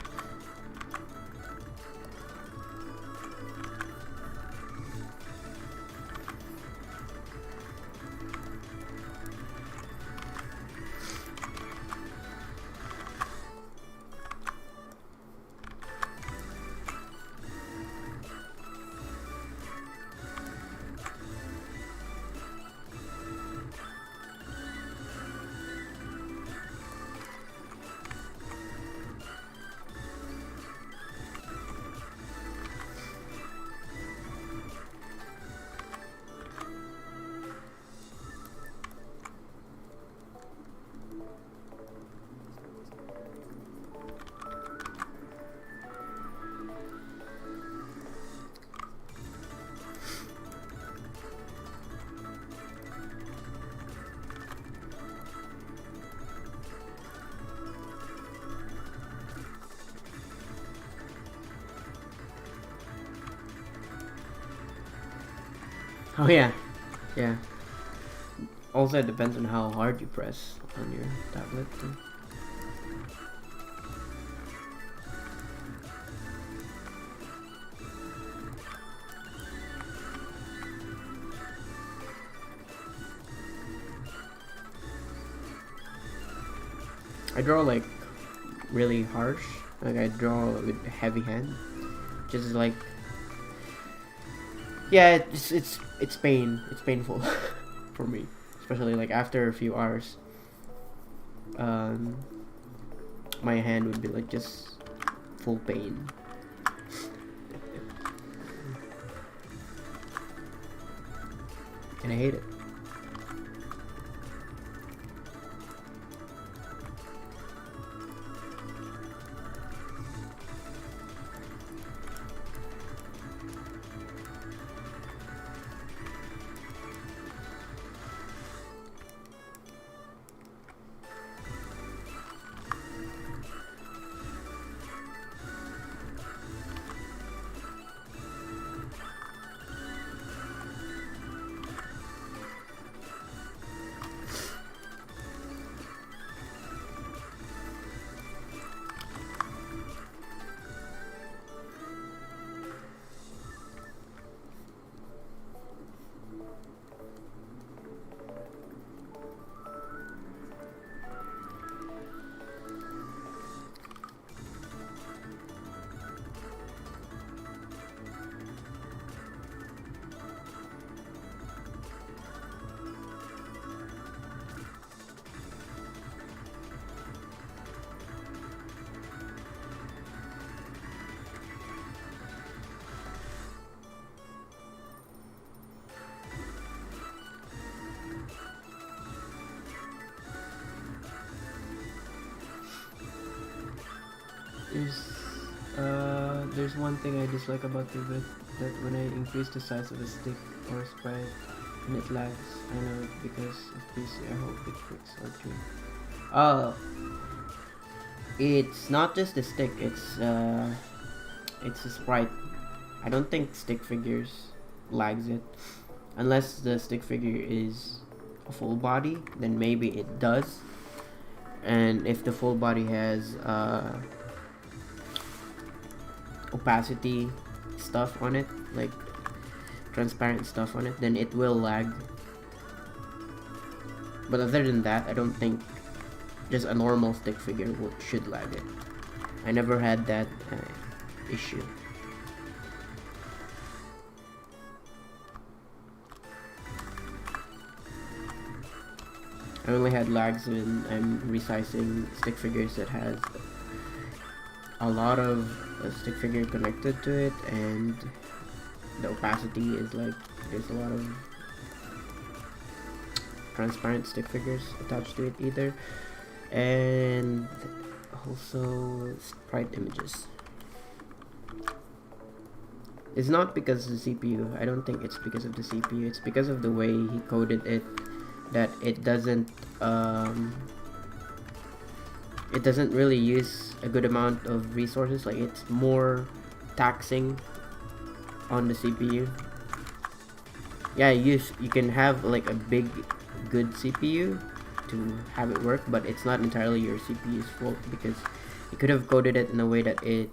Oh yeah, yeah. Also, it depends on how hard you press on your tablet too. I draw like really harsh, like I draw with a heavy hand, just like, yeah, it's painful for me, especially like after a few hours. My hand would be like just full pain. And I hate it. There's one thing I dislike about the bit, that when I increase the size of a stick or sprite and it lags. I know it because of PC. I hope it fixes out too. It's not just the stick. It's a sprite. I don't think stick figures lags it, unless the stick figure is a full body. Then maybe it does. And if the full body has opacity stuff on it, like transparent stuff on it, then it will lag. But other than that, I don't think just a normal stick figure should lag it. I never had that issue. I only had lags when I'm resizing stick figures that has a lot of stick figure connected to it, and the opacity is like there's a lot of transparent stick figures attached to it either, and also sprite images. It's not because of the CPU. I don't think it's because of the CPU. It's because of the way he coded it, that it doesn't really use a good amount of resources. Like, it's more taxing on the CPU. Yeah, you can have like a big good CPU to have it work, but it's not entirely your CPU's fault, because you could have coded it in a way that it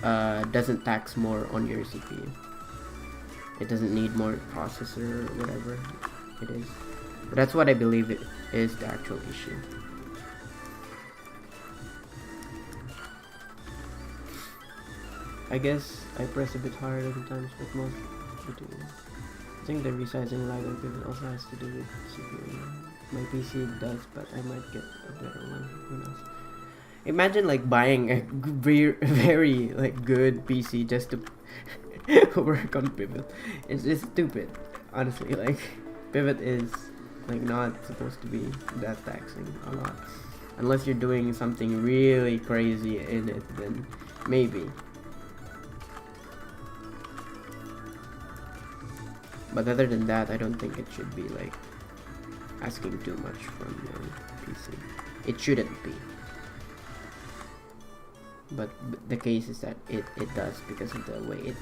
doesn't tax more on your CPU. It doesn't need more processor or whatever it is. But that's what I believe it is the actual issue. I guess I press a bit harder sometimes, but most do. I think the resizing lag on pivot also has to do with CPU. My PC does, but I might get a better one. Who knows? Imagine like buying a very like good PC just to work on pivot. It's just stupid, honestly. Like, pivot is like not supposed to be that taxing a lot, unless you're doing something really crazy in it. Then maybe. But other than that, I don't think it should be like asking too much from your PC. It shouldn't be. But the case is that it does, because of the way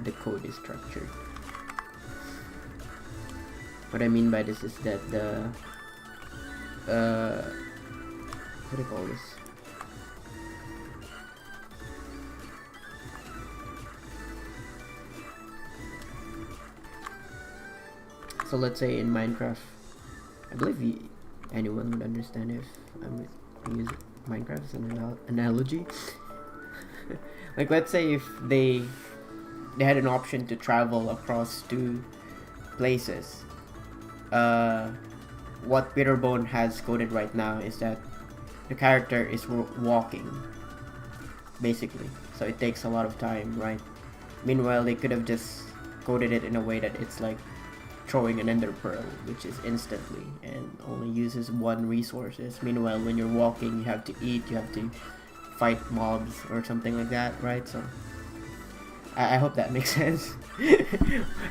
the code is structured. What I mean by this is that the what do you call this? So let's say in Minecraft, I believe anyone would understand if I'm using Minecraft as an analogy. Like, let's say if they had an option to travel across 2 places. What Peterbone has coded right now is that the character is walking, basically. So it takes a lot of time, right? Meanwhile, they could have just coded it in a way that it's like throwing an ender pearl, which is instantly and only uses 1 resources. Meanwhile, when you're walking, you have to eat, you have to fight mobs or something like that, right? So I hope that makes sense.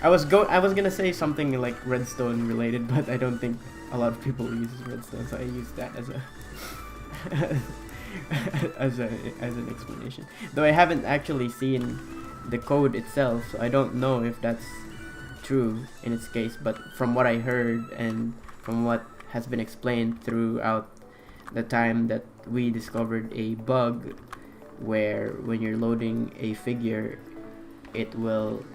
I was gonna say something like redstone related, but I don't think a lot of people use redstone, so I use that as a as an explanation. Though I haven't actually seen the code itself, so I don't know if that's true in its case, but from what I heard and from what has been explained throughout the time that we discovered a bug where when you're loading a figure, it will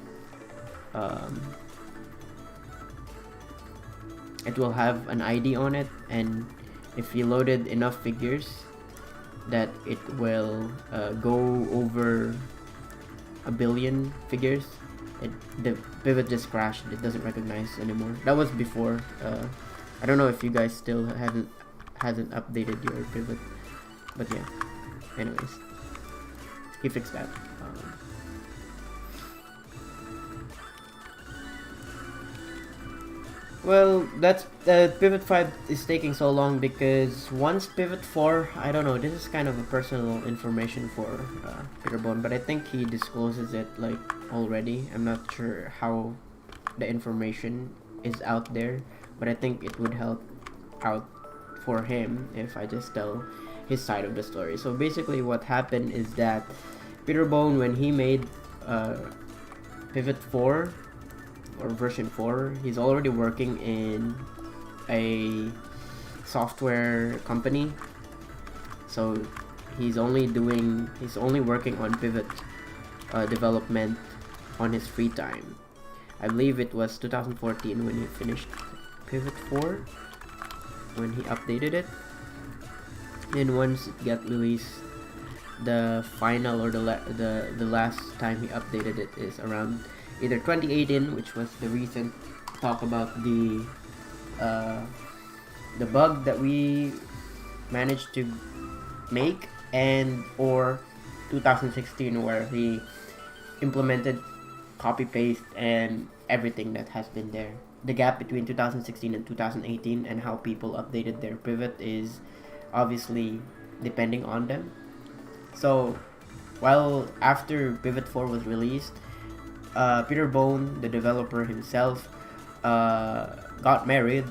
have an ID on it, and if you loaded enough figures, that it will go over 1 billion figures. The pivot just crashed. It doesn't recognize anymore. That was before. I don't know if you guys still hasn't updated your pivot, but yeah. Anyways, he fixed that. Well, that's pivot 5 is taking so long because once pivot 4, I don't know, this is kind of a personal information for Peterbone, but I think he discloses it like already. I'm not sure how the information is out there, but I think it would help out for him if I just tell his side of the story. So basically what happened is that Peterbone, when he made pivot 4 or version 4, he's already working in a software company, so he's only working on pivot development on his free time. I believe it was 2014 when he finished pivot 4, when he updated it, and once it got released, the final or the last time he updated it is around either 2018, which was the recent talk about the bug that we managed to make, and or 2016, where he implemented copy paste and everything that has been there. The gap between 2016 and 2018 and how people updated their pivot is obviously depending on them. So while after Pivot 4 was released, Peter Bone, the developer himself, got married,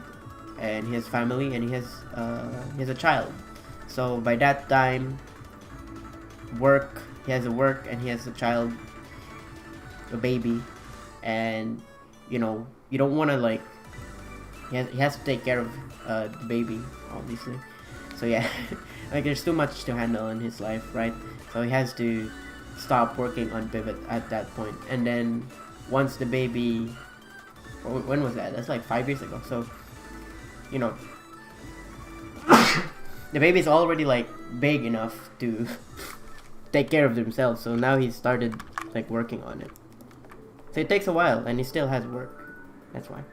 and he has family, and he has a child. So by that time, he has a work, and he has a child, a baby, and you don't want to like. He has to take care of the baby, obviously. So yeah, like there's too much to handle in his life, right? So he has to stop working on Pivot at that point. And then once the baby, when was that? That's like 5 years ago. So the baby's already like big enough to take care of themselves. So now he started like working on it. So it takes a while, and he still has work. That's why.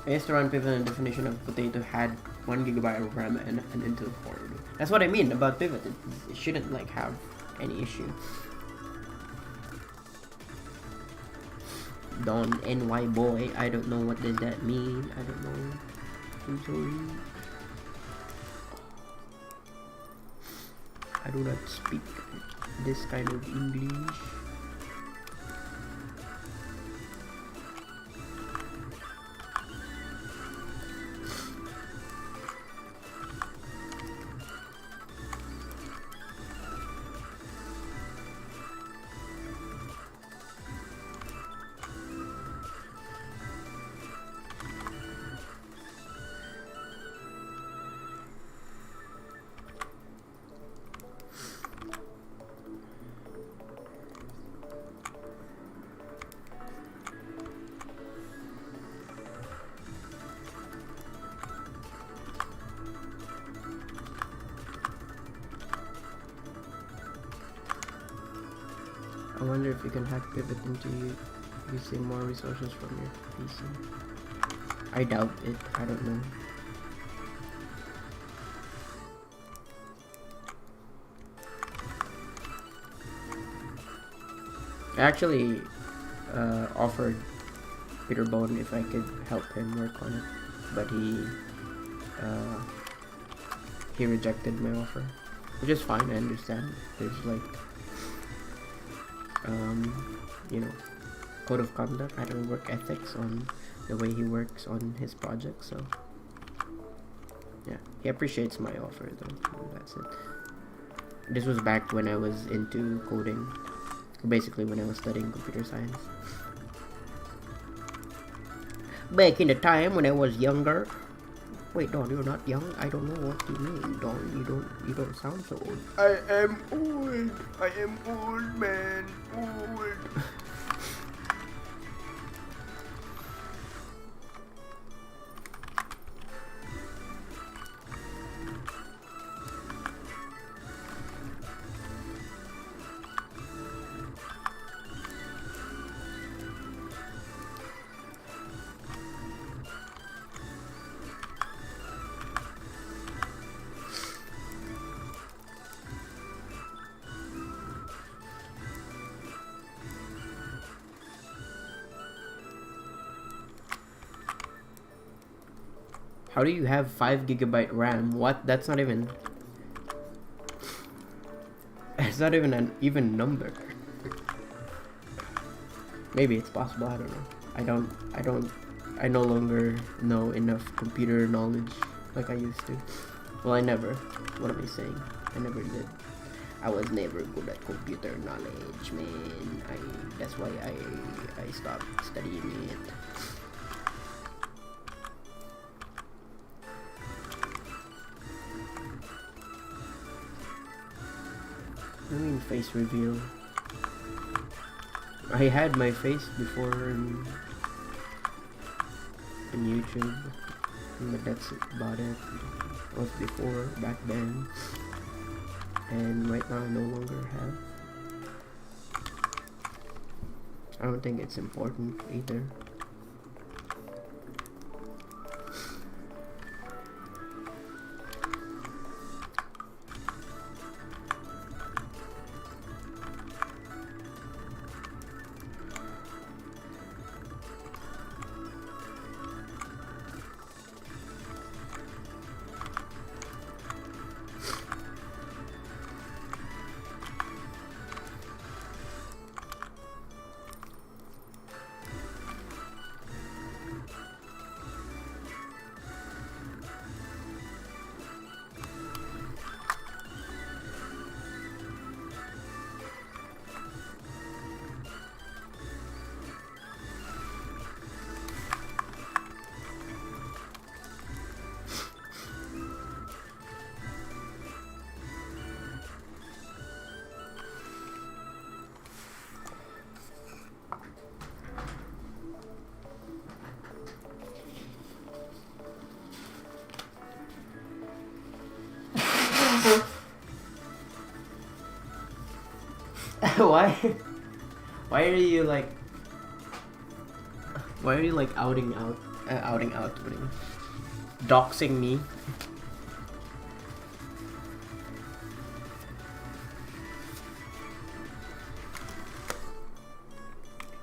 I used to run Pivot, and the definition of potato had 1 gigabyte of RAM and an Intel core. That's what I mean about Pivot. It shouldn't like have any issue. Don NY boy. I don't know what does that mean. I don't know. I'm sorry. I do not speak this kind of English. I wonder if you can hack Pivot into using more resources from your PC. I doubt it. I don't know. I actually offered Peter Bone if I could help him work on it, but he rejected my offer, which is fine. I understand. There's like code of conduct. I don't work ethics on the way he works on his project, so yeah, he appreciates my offer though. That's it. This was back when I was into coding, basically when I was studying computer science. Back in the time when I was younger. Wait, Don, you're not young. I don't know what you mean, Don. You don't sound so old. I am old. I am old, man. Old. How do you have 5 gigabyte RAM? What? That's not even... It's not even an even number. Maybe it's possible, I don't know. I no longer know enough computer knowledge like I used to. Well, I never. What am I saying? I never did. I was never good at computer knowledge, man. That's why I stopped studying it. I mean face reveal. I had my face before in YouTube, but that's about it. It was before, back then, and right now I no longer have. I don't think it's important either. Why? Why are you like? Why are you like outing out, putting, doxing me?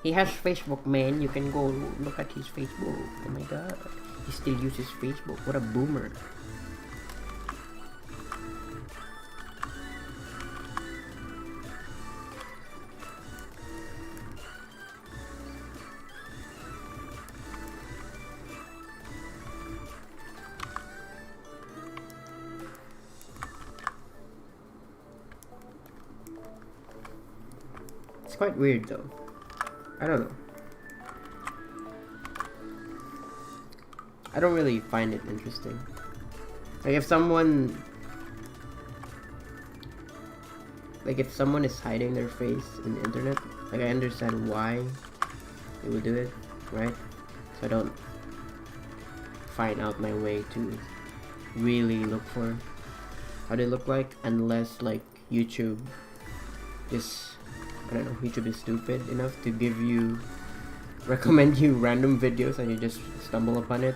He has Facebook, man. You can go look at his Facebook. Oh my god. He still uses Facebook. What a boomer. It's quite weird though. I don't know. I don't really find it interesting. Like if someone is hiding their face in the internet, like I understand why they would do it, right? So I don't find out my way to really look for how they look like, unless like YouTube is, I don't know, YouTube is stupid enough to give you, recommend you random videos and you just stumble upon it.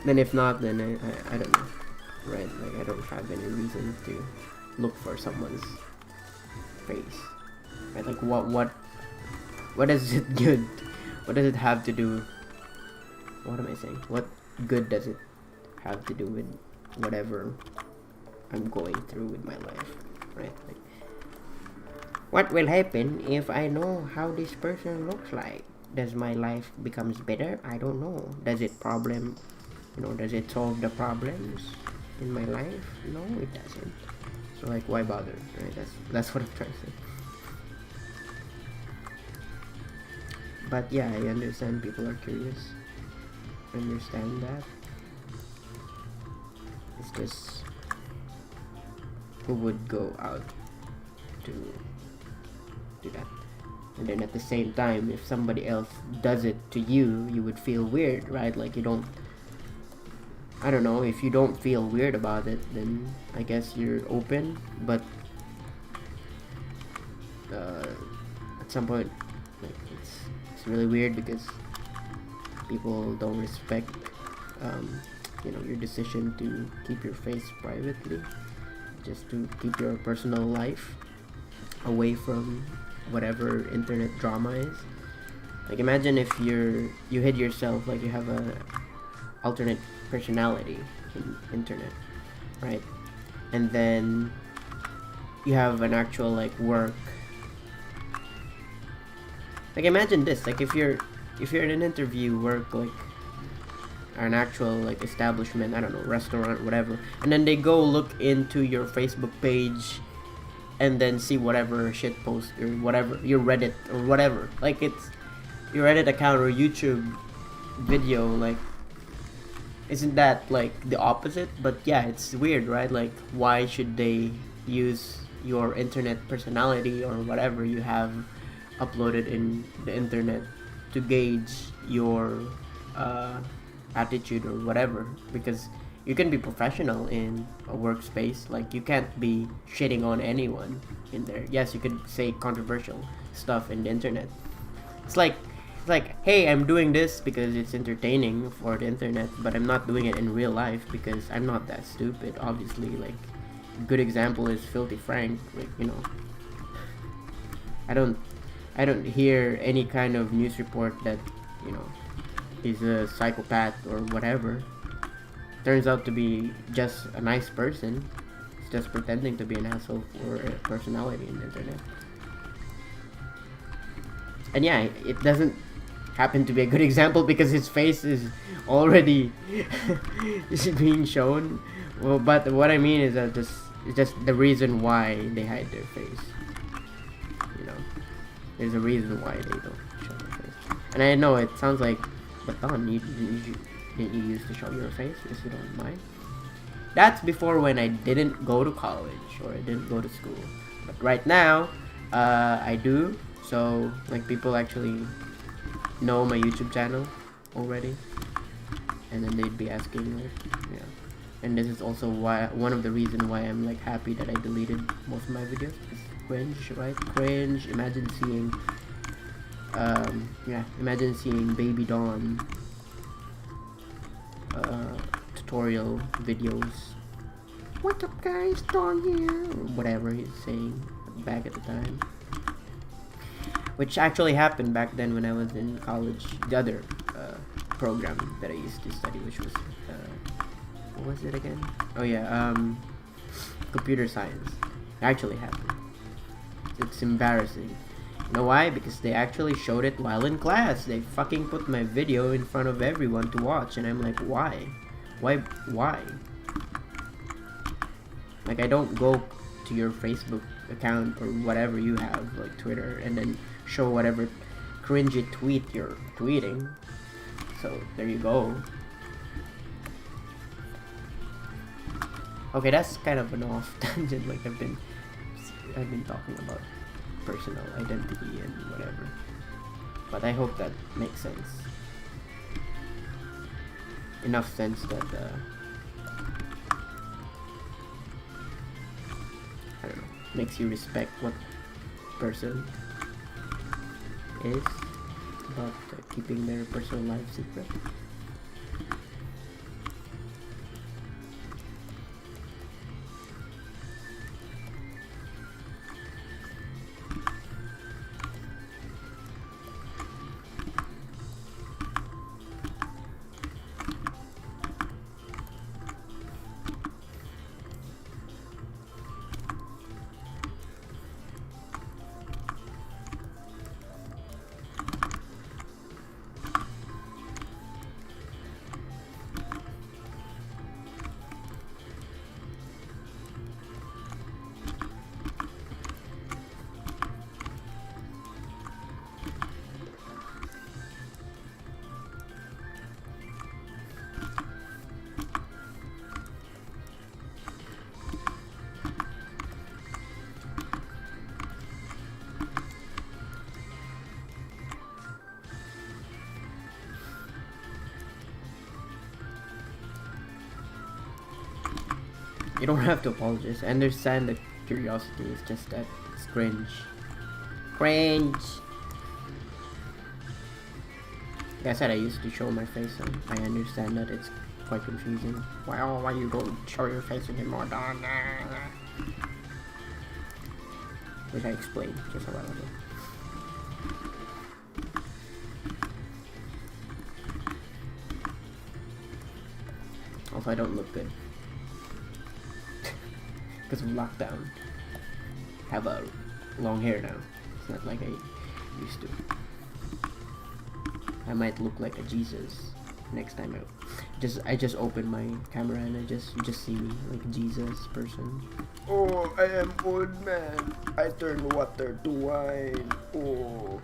Then if not, then I don't know, right? Like I don't have any reason to look for someone's face, right? Like what is it good? What does it have to do? What am I saying? What good does it have to do with whatever I'm going through with my life, right? Like, what will happen if I know how this person looks like? Does my life becomes better? I don't know. Does it does it solve the problems in my life? No, it doesn't. So like, why bother, right? That's what I'm trying to say. But yeah, I understand people are curious. I understand that. It's just, who would go out to do that? And then at the same time, if somebody else does it to you, you would feel weird, right? Like you don't, I don't know, if you don't feel weird about it, then I guess you're open. But at some point, like it's really weird because people don't respect your decision to keep your face privately, just to keep your personal life away from whatever internet drama is. Like imagine if you hid yourself, like you have a alternate personality in internet, right? And then you have an actual like work. Like imagine this, like if you're in an interview, work like an actual like establishment, I don't know, restaurant, whatever, and then they go look into your Facebook page and then see whatever shit post or whatever, your Reddit or whatever, like it's your Reddit account or YouTube video, like isn't that like the opposite? But yeah, it's weird, right? Like why should they use your internet personality or whatever you have uploaded in the internet to gauge your attitude or whatever? Because you can be professional in a workspace, like you can't be shitting on anyone in there. Yes, you could say controversial stuff in the internet. It's like, hey, I'm doing this because it's entertaining for the internet, but I'm not doing it in real life because I'm not that stupid, obviously. Like, a good example is Filthy Frank. Like, I don't hear any kind of news report that, he's a psychopath or whatever. Turns out to be just a nice person. He's just pretending to be an asshole for a personality in the internet. And yeah, it doesn't happen to be a good example because his face is already being shown. Well, but what I mean is that this is just the reason why they hide their face. There's a reason why they don't show their face. And I know it sounds like, but Don, didn't you used to show your face if you don't mind? That's before when I didn't go to college or I didn't go to school. But right now, I do. So like people actually know my YouTube channel already, and then they'd be asking like, and this is also why one of the reasons why I'm like happy that I deleted most of my videos. It's cringe, right? Cringe. Imagine seeing imagine seeing Baby Dawn tutorial videos. What's up guys, Dawn here, or whatever he's saying back at the time, which actually happened back then when I was in college. The other program that I used to study, which was what was it again? Oh yeah, computer science. It actually happened. It's embarrassing. You know why? Because they actually showed it while in class. They fucking put my video in front of everyone to watch, and I'm like, why? Why? Like, I don't go to your Facebook account or whatever you have, like Twitter, and then show whatever cringy tweet you're tweeting. So there you go. Okay, that's kind of an off tangent. Like I've been talking about personal identity and whatever, but I hope that makes sense. Enough sense that I don't know, makes you respect what person is about keeping their personal life secret. You don't have to apologize. I understand the curiosity. It's just that it's cringe. Cringe! Like I said, I used to show my face, and I understand that it's quite confusing. Why you don't show your face anymore, Don? Which I explained just a while ago. Also, I don't look good. Because of lockdown. I have a long hair now. It's not like I used to. I might look like a Jesus next time I just open my camera and you just see me like a Jesus person. Oh, I am old man. I turn water to wine. Oh.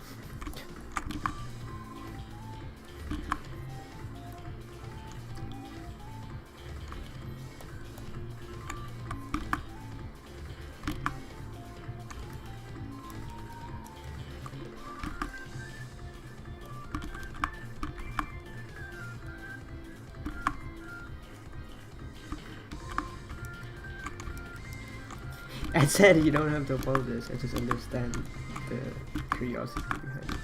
I said you don't have to apologize. I just understand the curiosity behind it.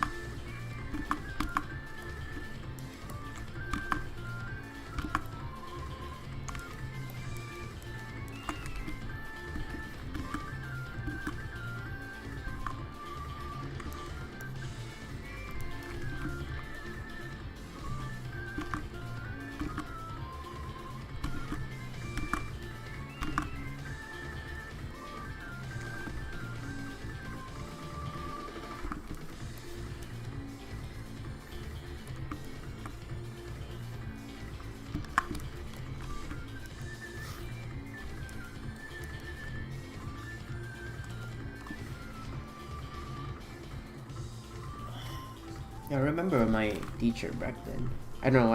Yeah, I remember my teacher back then. I don't know.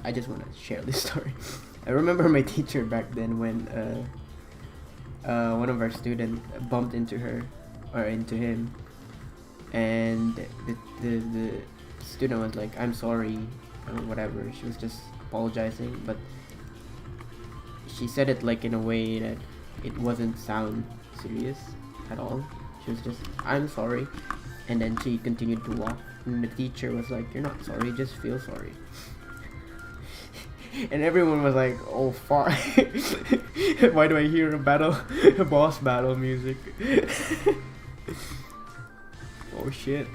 I just want to share this story. I remember my teacher back then when one of our students bumped into her or into him, and the student was like, "I'm sorry," or whatever. She was just apologizing, but she said it like in a way that it wasn't sound serious at all. She was just, I'm sorry. And then she continued to walk. And the teacher was like, you're not sorry, just feel sorry. And everyone was like, oh fuck. Why do I hear a boss battle music? Oh shit.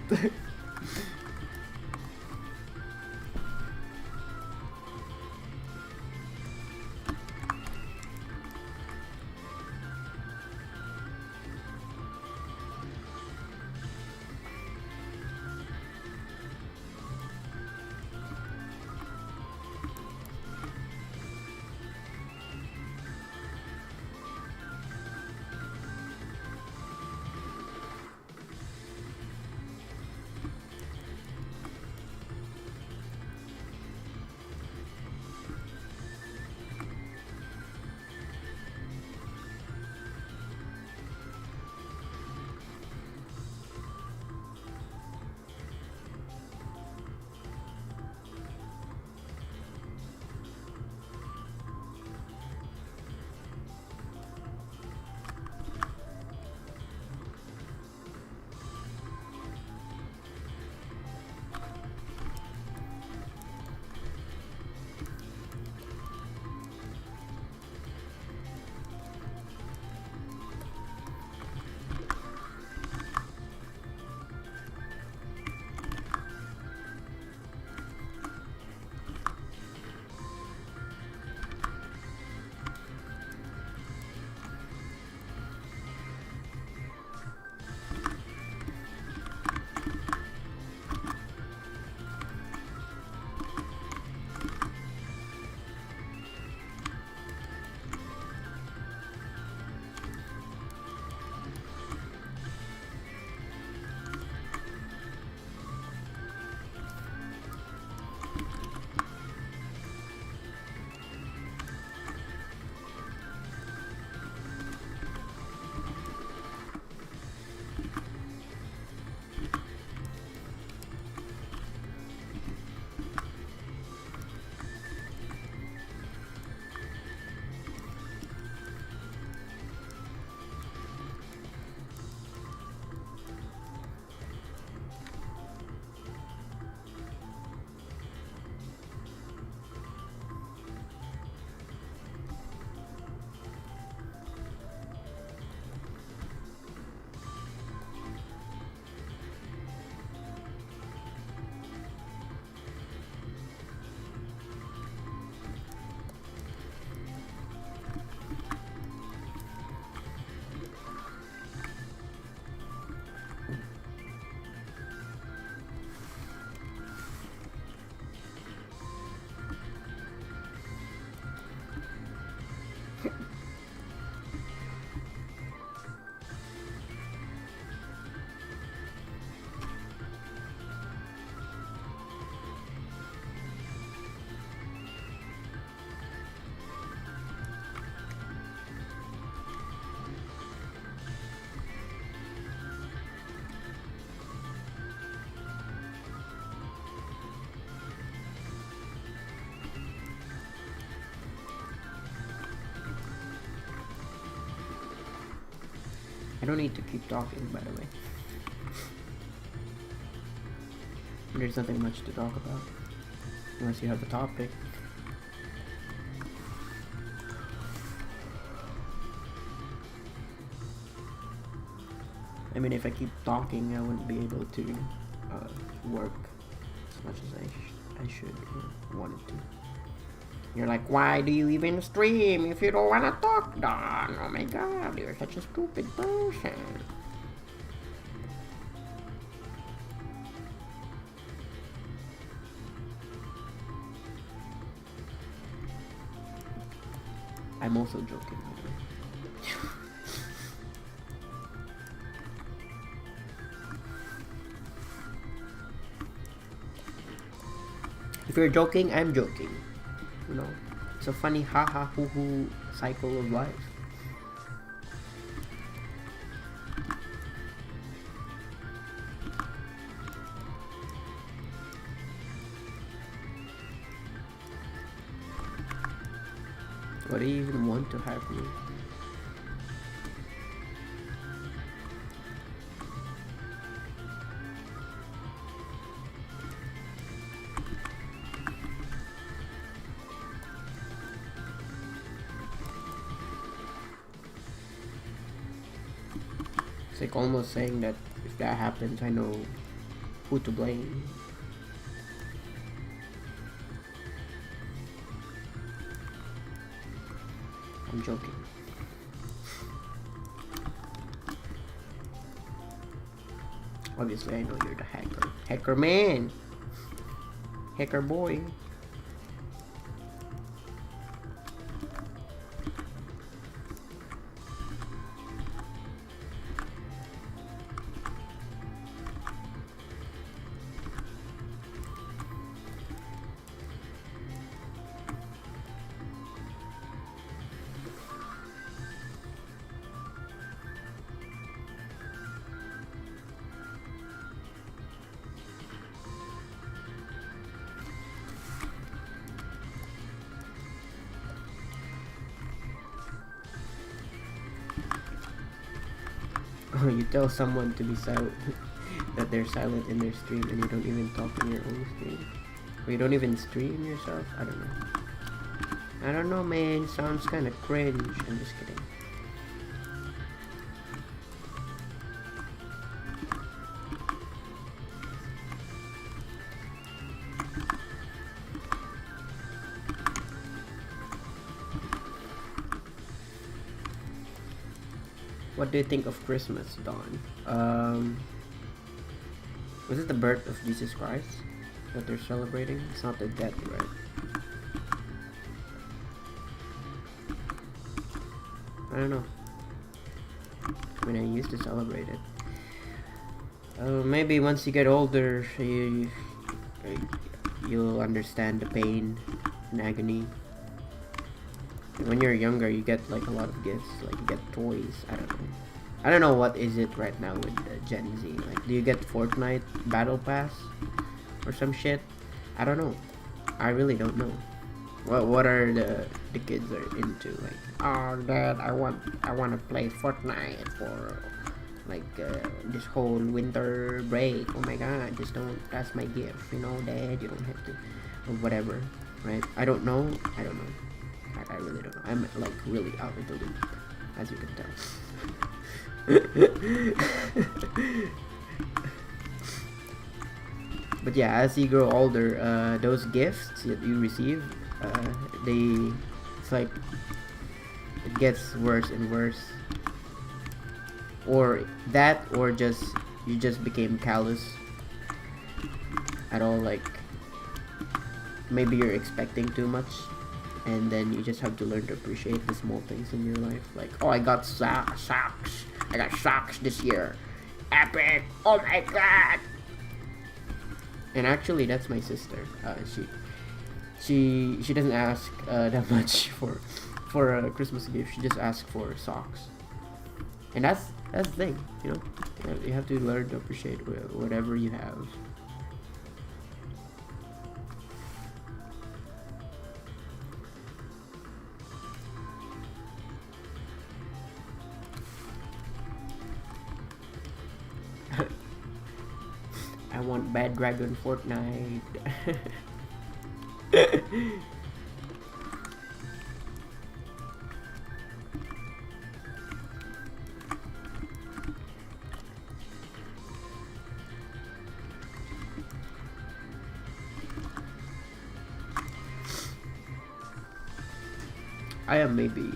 I don't need to keep talking, by the way. There's nothing much to talk about. Unless you have a topic. I mean, if I keep talking, I wouldn't be able to work as much as I should or wanted to. You're like, why do you even stream if you don't want to talk, Don? Oh my god, you're such a stupid person. I'm also joking. If you're joking, I'm joking. You know, it's a funny haha hoo hoo cycle of life. What do you even want to have me? It's like almost saying that if that happens, I know who to blame. I'm joking. Obviously, I know you're the hacker. Hacker man! Hacker boy. You tell someone to be silent, that they're silent in their stream, and you don't even talk in your own stream. Or you don't even stream yourself? I don't know. I don't know, man. Sounds kind of cringe. I'm just kidding. What do you think of Christmas, Dawn? Was it the birth of Jesus Christ that they're celebrating? It's not the death, right? I don't know. I mean, I used to celebrate it. Maybe once you get older, you'll understand the pain and agony. When you're younger, you get like a lot of gifts, like you get toys. I don't know what is it right now with Gen Z. Like, do you get Fortnite Battle Pass or some shit? I don't know. I really don't know. What are the kids are into? Like, oh, Dad, I want to play Fortnite for like this whole winter break. Oh my God, just don't. That's my gift, you know, Dad. You don't have to, or whatever, right? I don't know. I really don't know. I'm like really out of the loop, as you can tell. But yeah, as you grow older, those gifts that you receive, it's like it gets worse and worse. Or that, or just you just became callous at all. Like maybe you're expecting too much. And then you just have to learn to appreciate the small things in your life. Like, oh, I got socks. I got socks this year. Epic! Oh my God! And actually, that's my sister. She doesn't ask that much for a Christmas gift. She just asks for socks. And that's the thing, you know. You have to learn to appreciate whatever you have. I want Bad Dragon Fortnite. I am maybe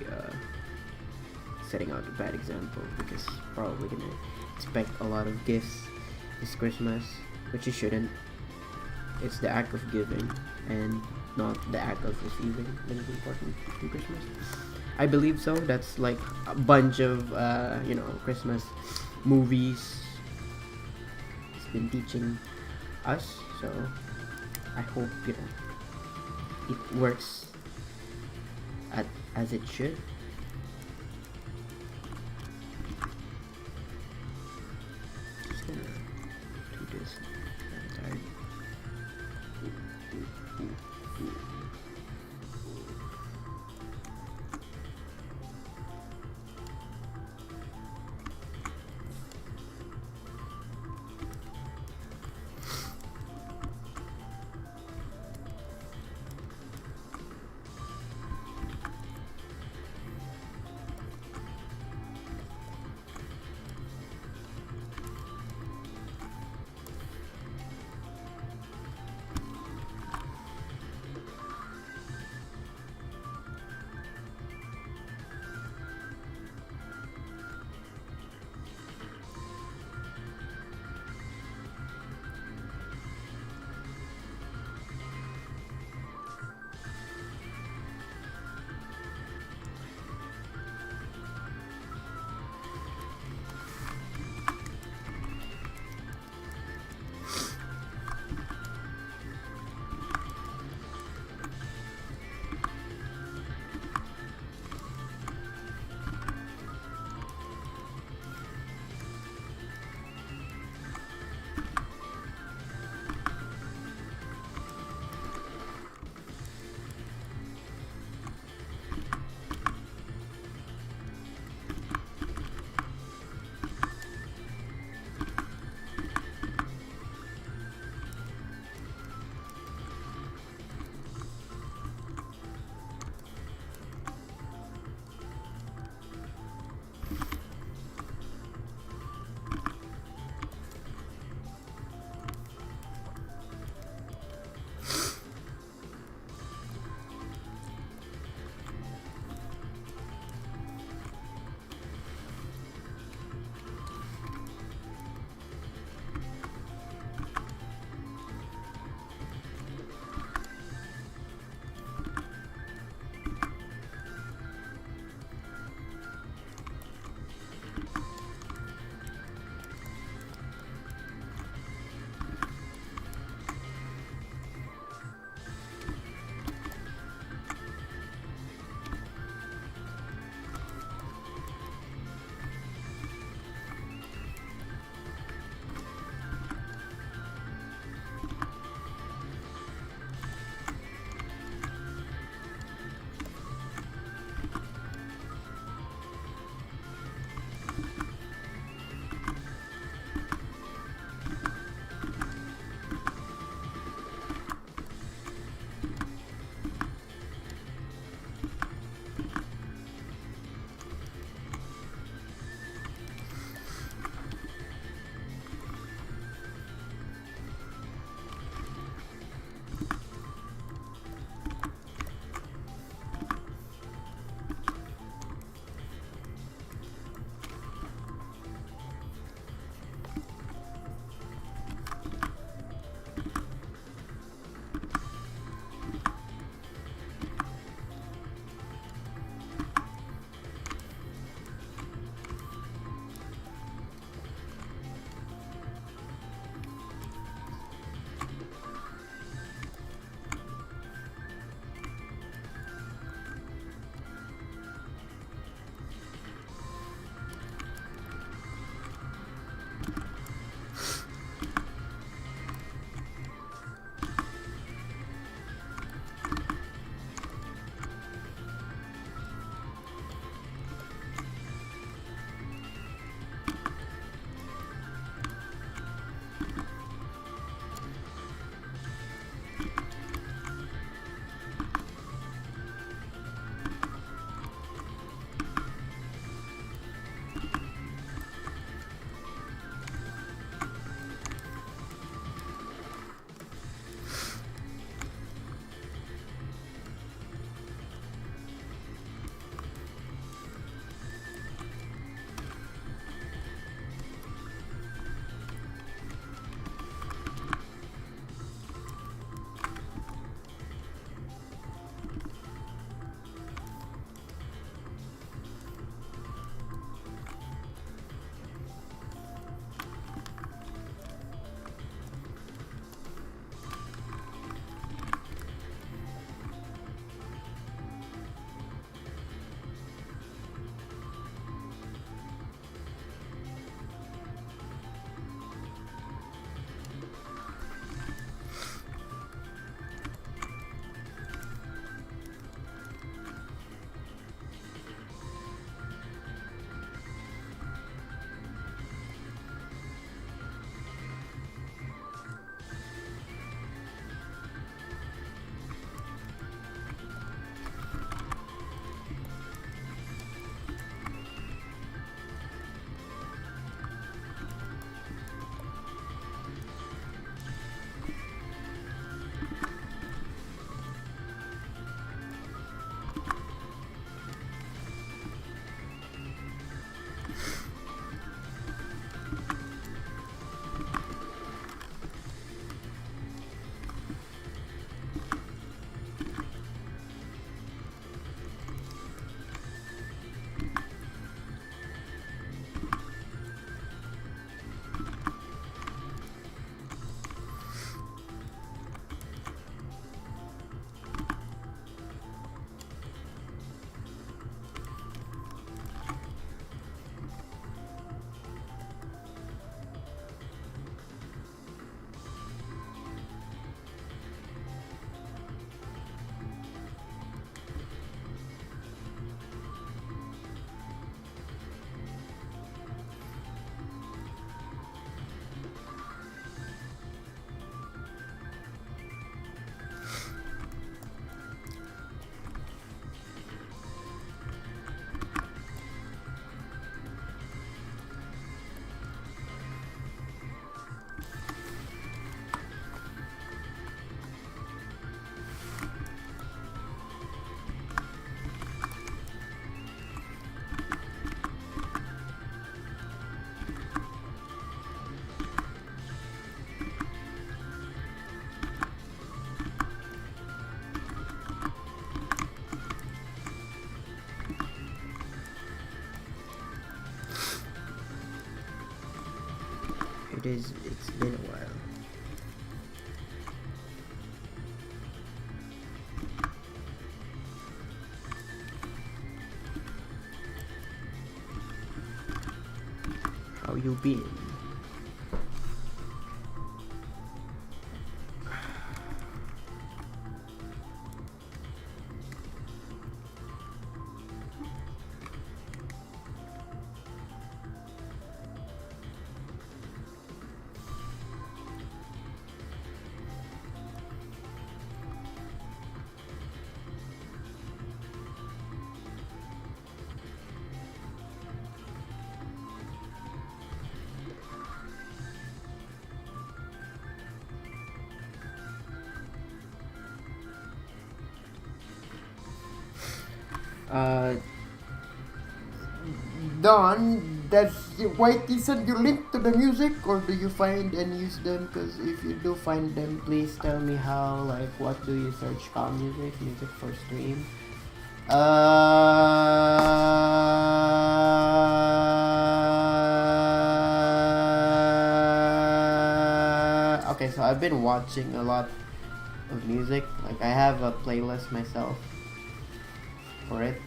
setting out a bad example because probably gonna expect a lot of gifts this Christmas, which you shouldn't. It's the act of giving and not the act of receiving that is important in Christmas. I believe so. That's like a bunch of Christmas movies it's been teaching us. So I hope it works as it should. Just gonna do this. I'm tired. It's been a while. How you been? Don, does Whitey send you link to the music, or do you find and use them? Because if you do find them, please tell me how. Like, what do you search? Calm music for stream. Okay, so I've been watching a lot of music. Like, I have a playlist myself for it.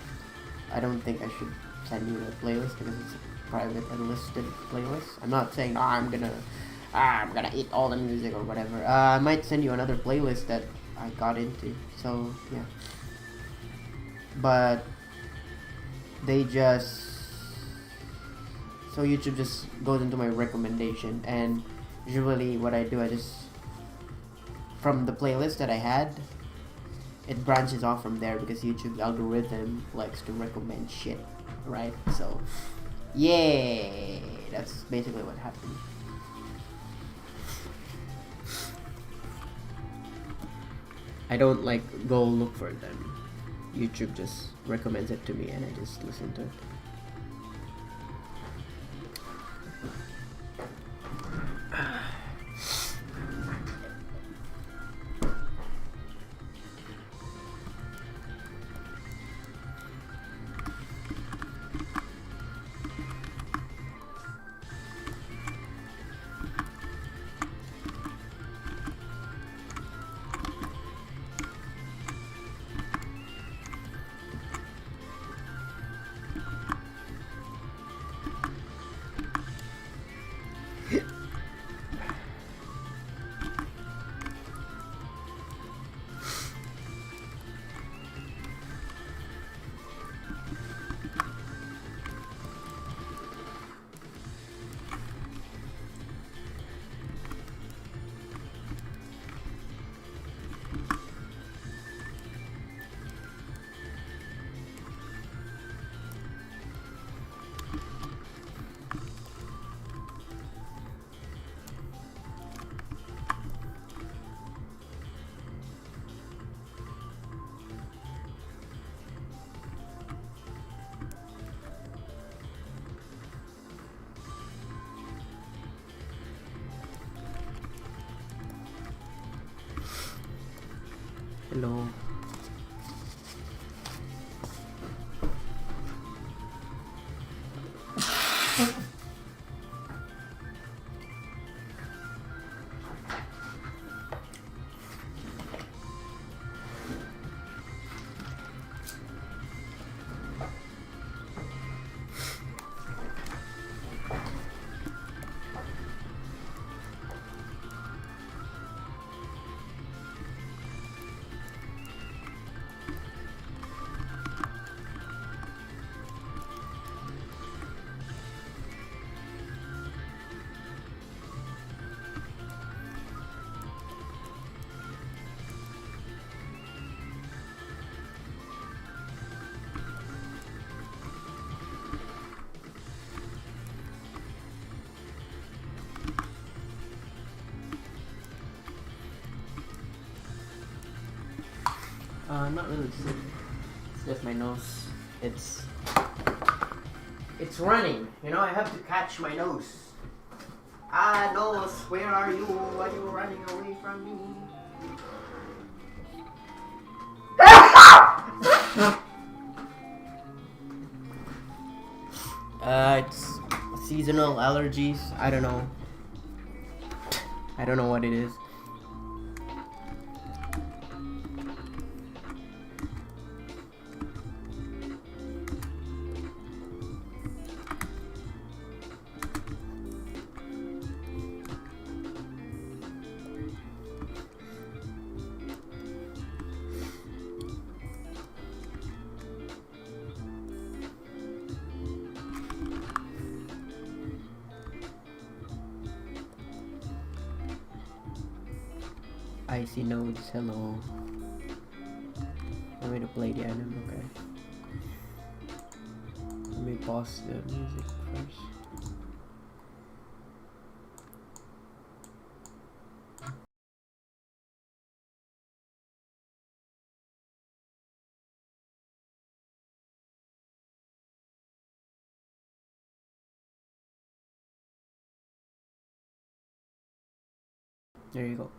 I don't think I should send you a playlist because it's a private unlisted playlist. I'm not saying I'm gonna eat all the music or whatever. I might send you another playlist that I got into. So yeah, but they just YouTube just goes into my recommendation, and usually what I do, I just from the playlist that I had, it branches off from there because YouTube's algorithm likes to recommend shit, right? So, yeah, that's basically what happened. I don't like go look for them. YouTube just recommends it to me and I just listen to it. Hello. Not really sick. It's just my nose. It's running. You know, I have to catch my nose. Ah, nose, where are you? Why are you running away from me? It's seasonal allergies. I don't know. I don't know what it is. Icy nodes, hello. Want me to play the anime? Okay. Let me pause the music first. There you go.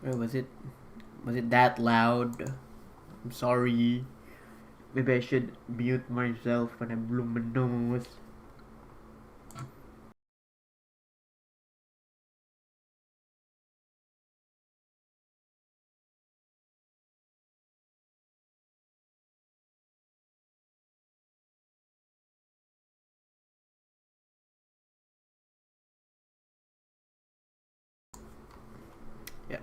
Wait, was it that loud? I'm sorry. Maybe I should mute myself when I blow my nose. Yeah.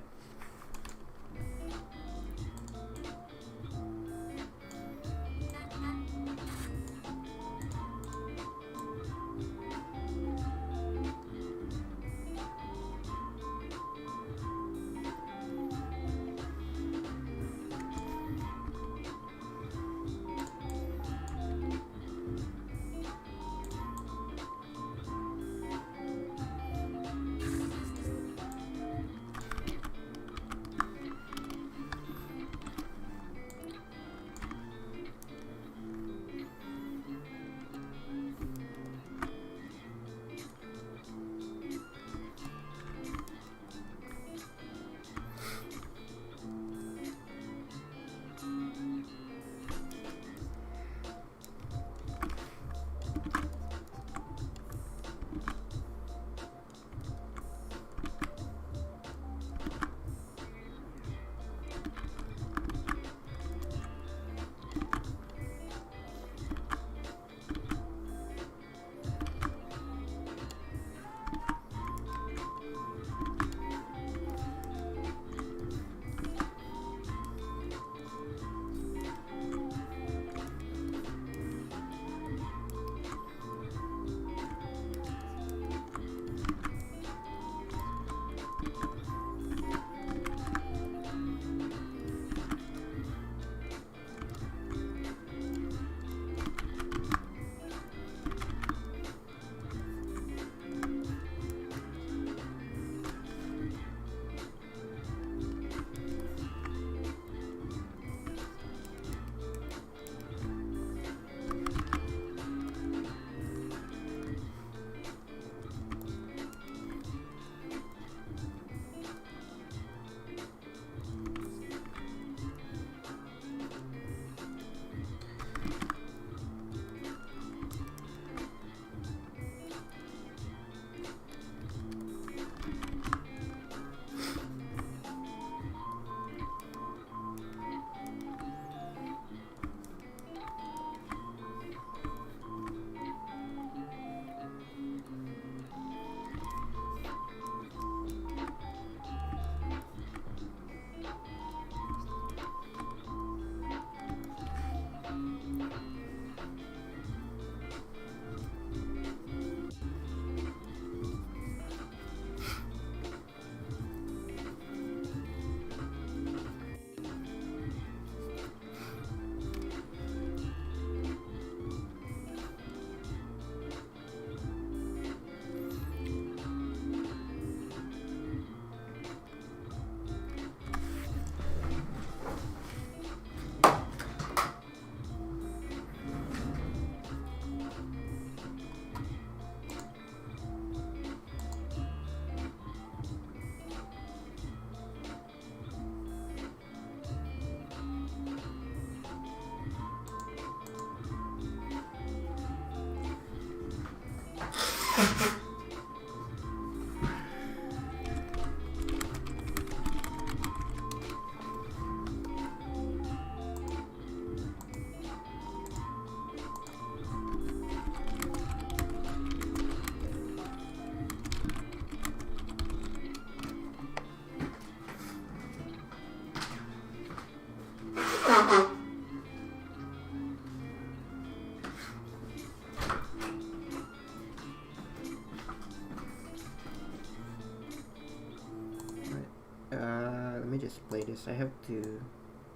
Let me just play this. I have to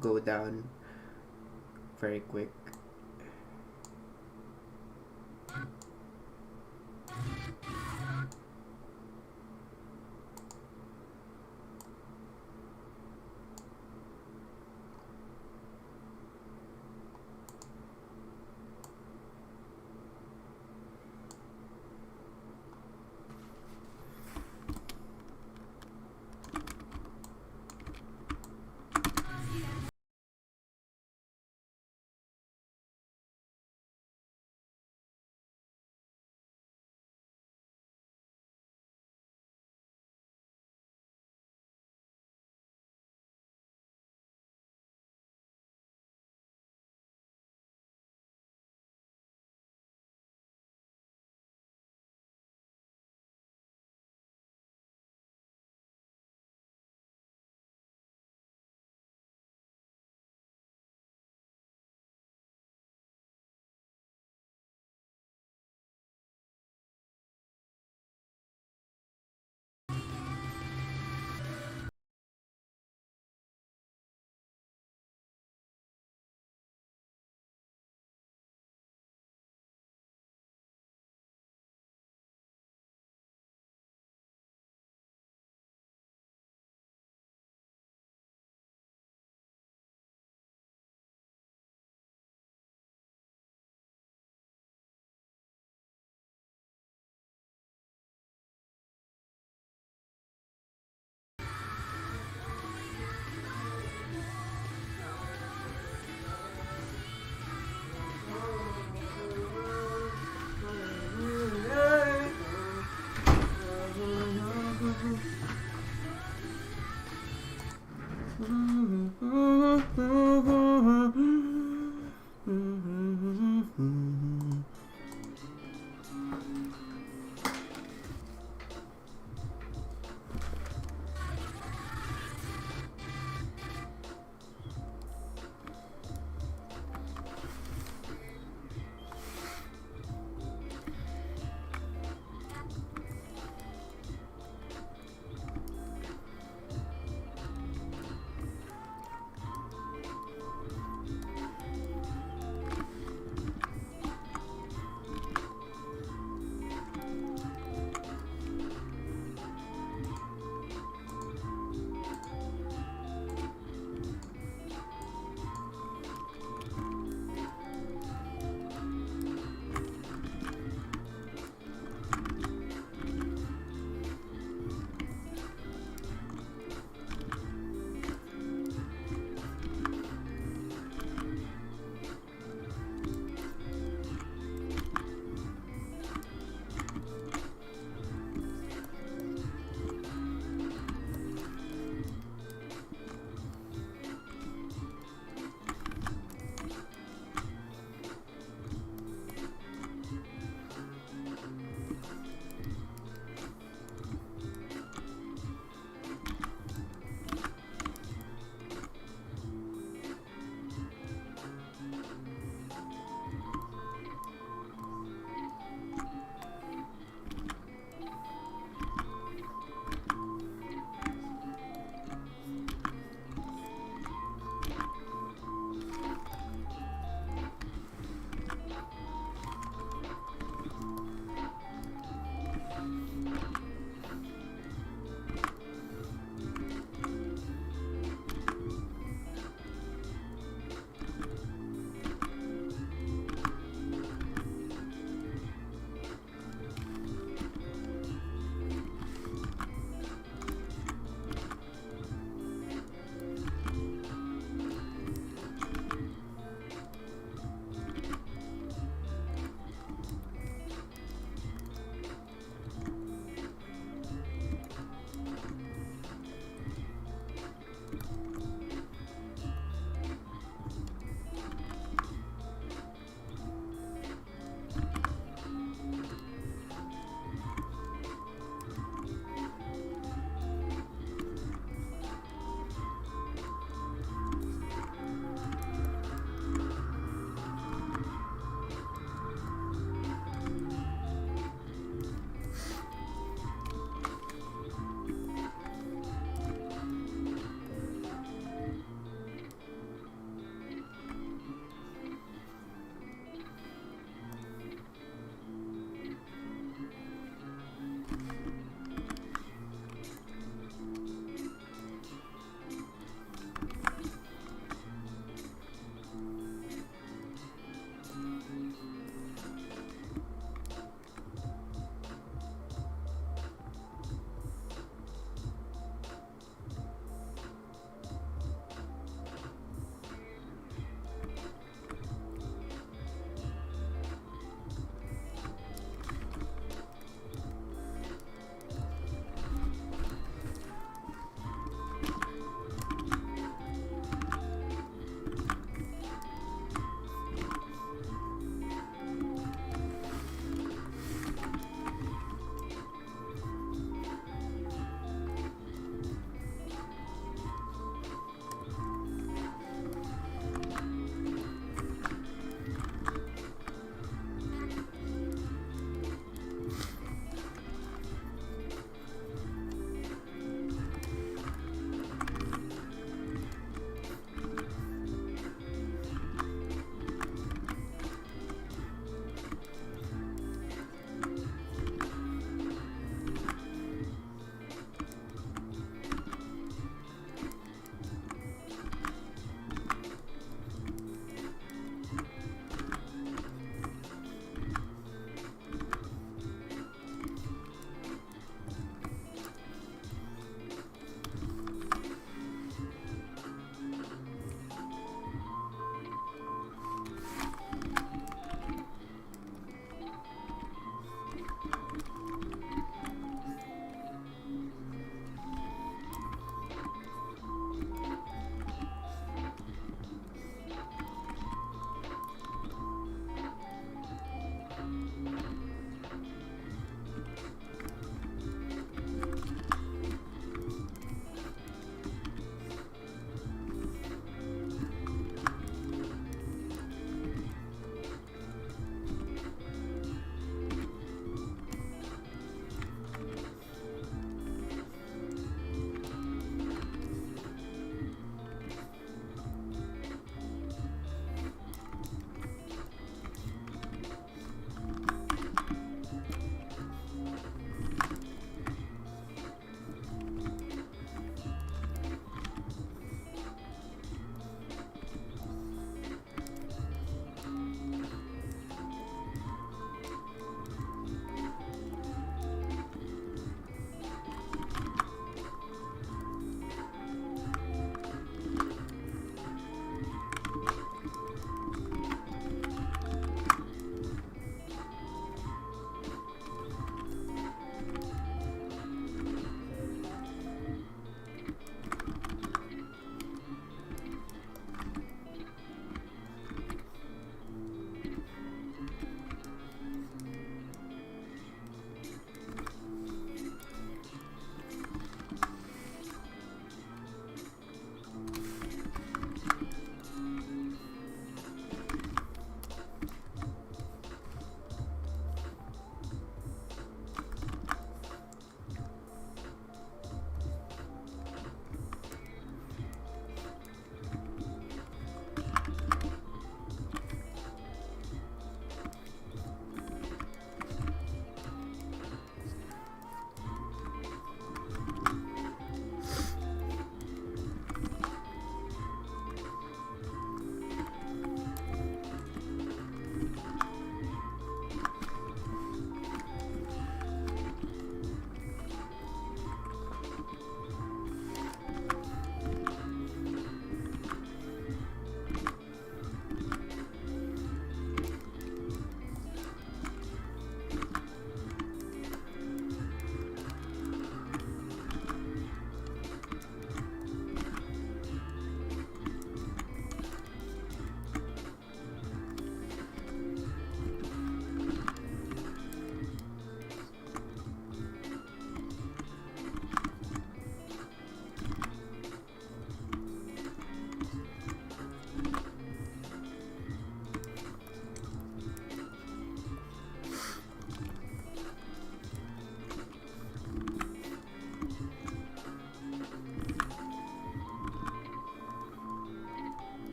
go down very quick.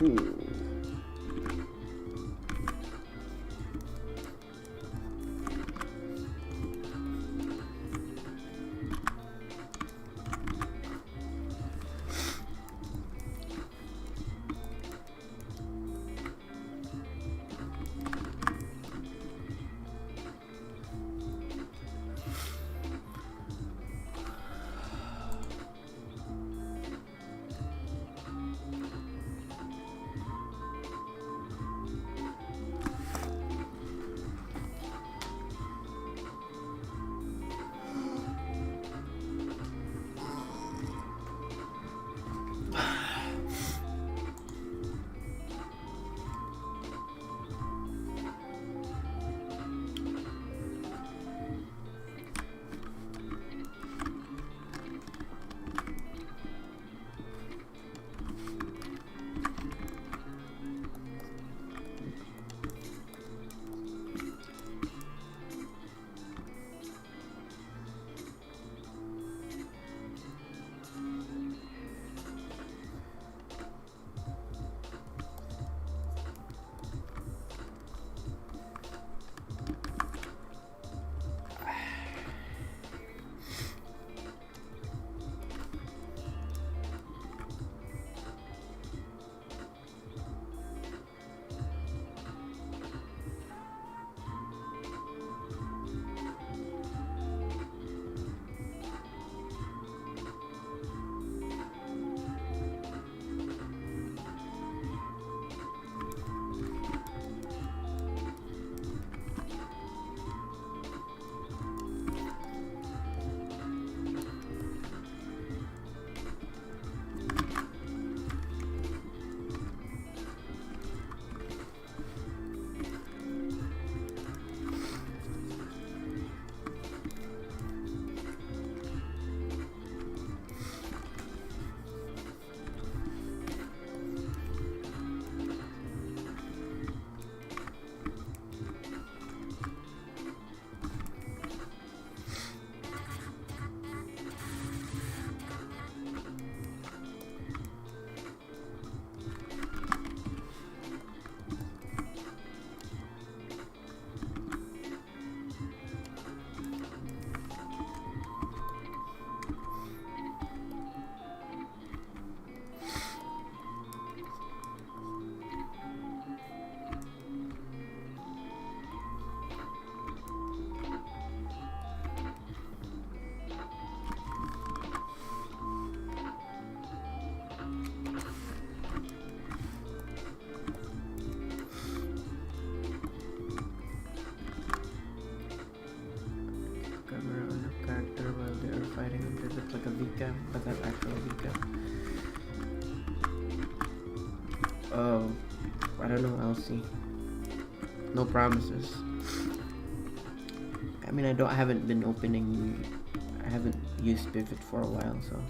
Ooh. Like a VCAM, but not actual VCAM. Oh, I don't know. I'll see. No promises. I mean, I haven't been opening. I haven't used Pivot for a while, so.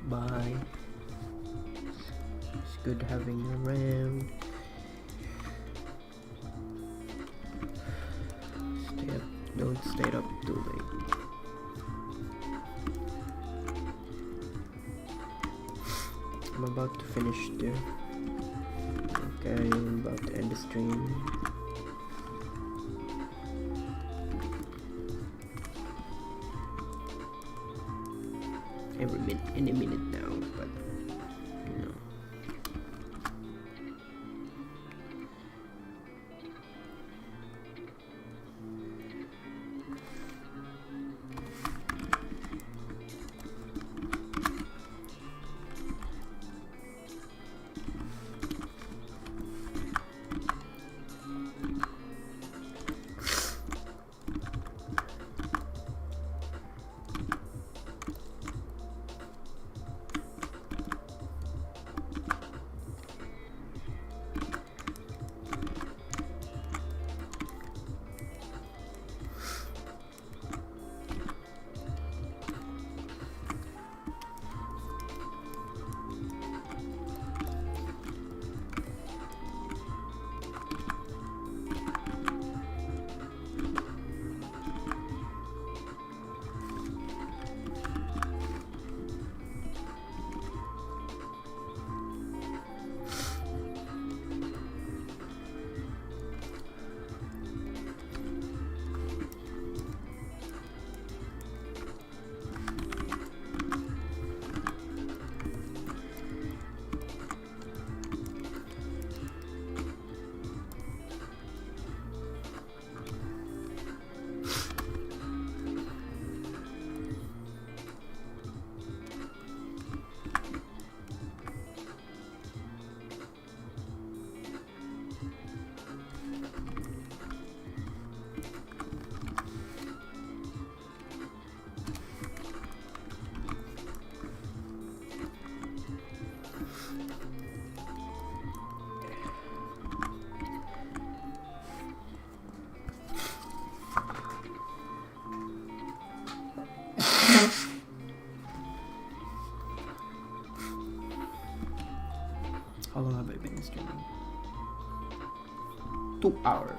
Bye. It's good having you around. Don't stay up too late. I'm about to finish too. Okay, I'm about to end the stream. Any minute now, but you know. How long have I been streaming? 2 hours.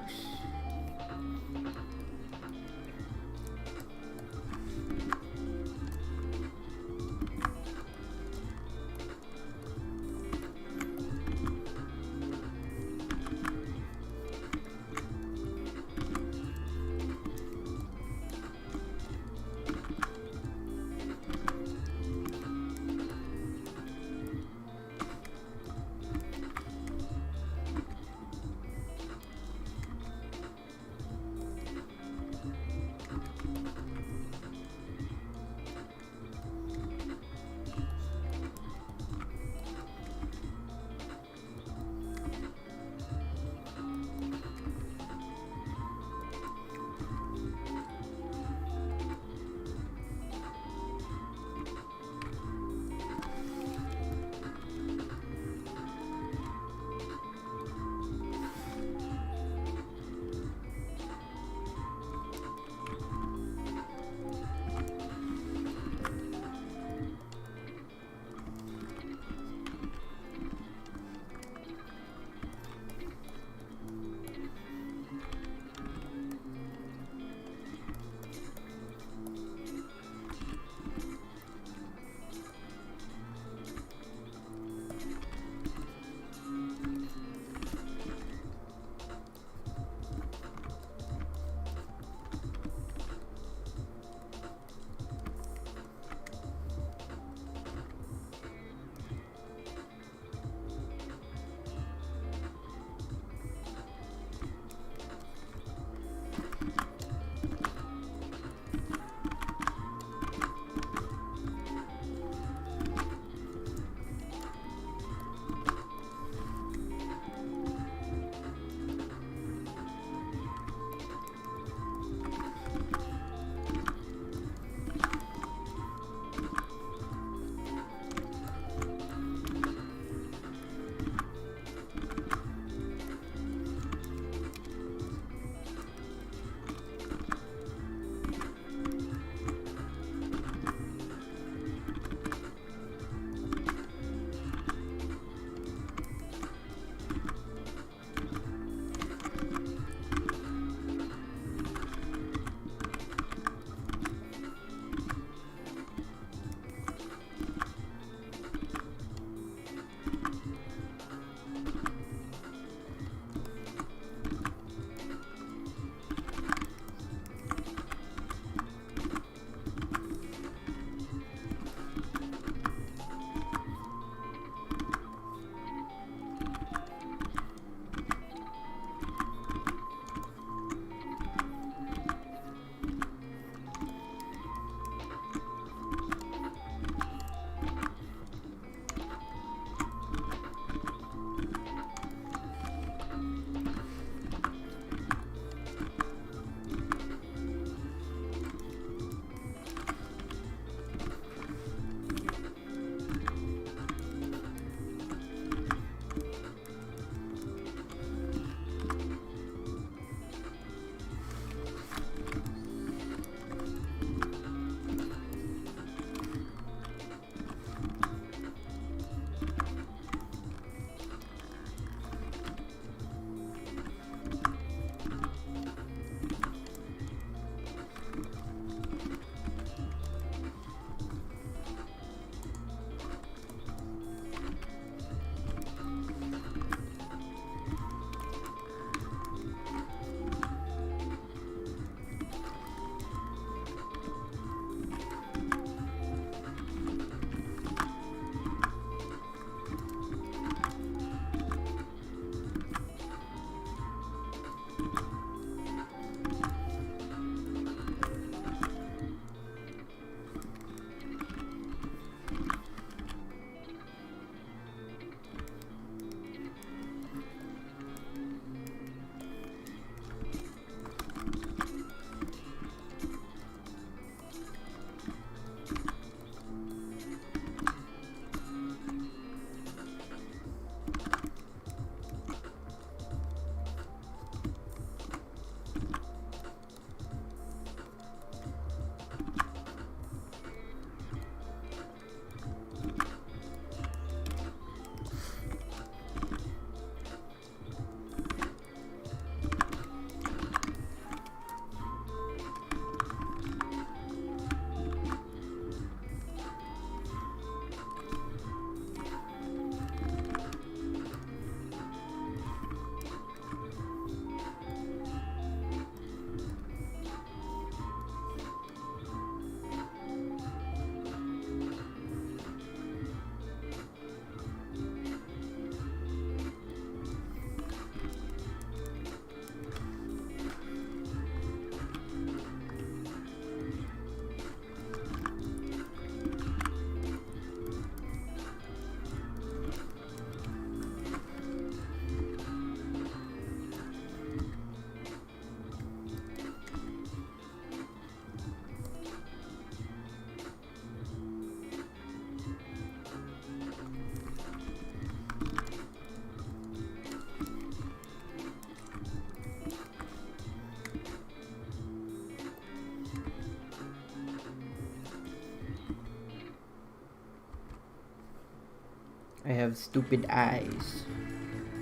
I have stupid eyes.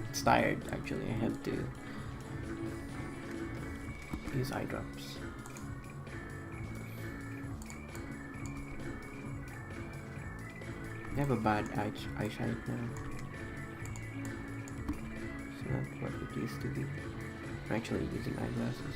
It's tired actually. I have to use eye drops. I have a bad eyesight now. It's not what it used to be. I'm actually using eyeglasses.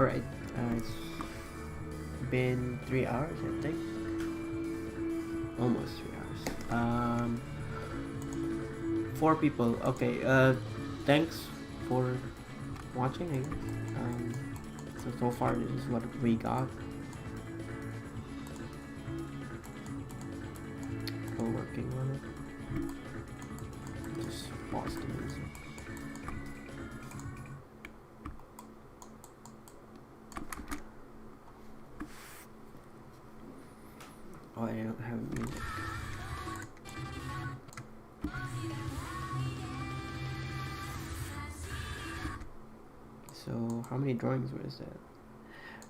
Alright, it's been 3 hours, I think. Almost 3 hours. 4 people. Okay, thanks for watching, I guess. So far this is what we got. Still working on it. Just pause the music. Oh, I don't have music. So how many drawings was that?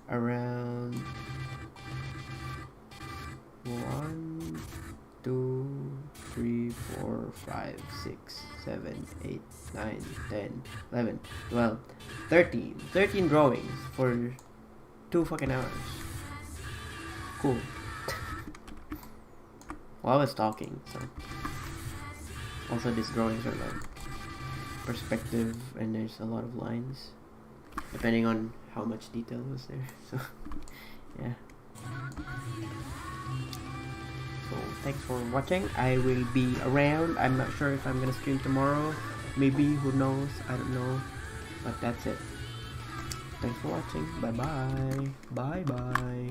Around 1, 2, 3, 4, 5, 6, 7, 8, 9, 10, 11, 12, 13 drawings for 2 fucking hours. Cool. Well, I was talking, so also these drawings are like perspective and there's a lot of lines depending on how much detail was there. So yeah. So thanks for watching. I will be around. I'm not sure if I'm gonna stream tomorrow. Maybe, who knows? I don't know. But that's it. Thanks for watching. Bye bye. Bye bye.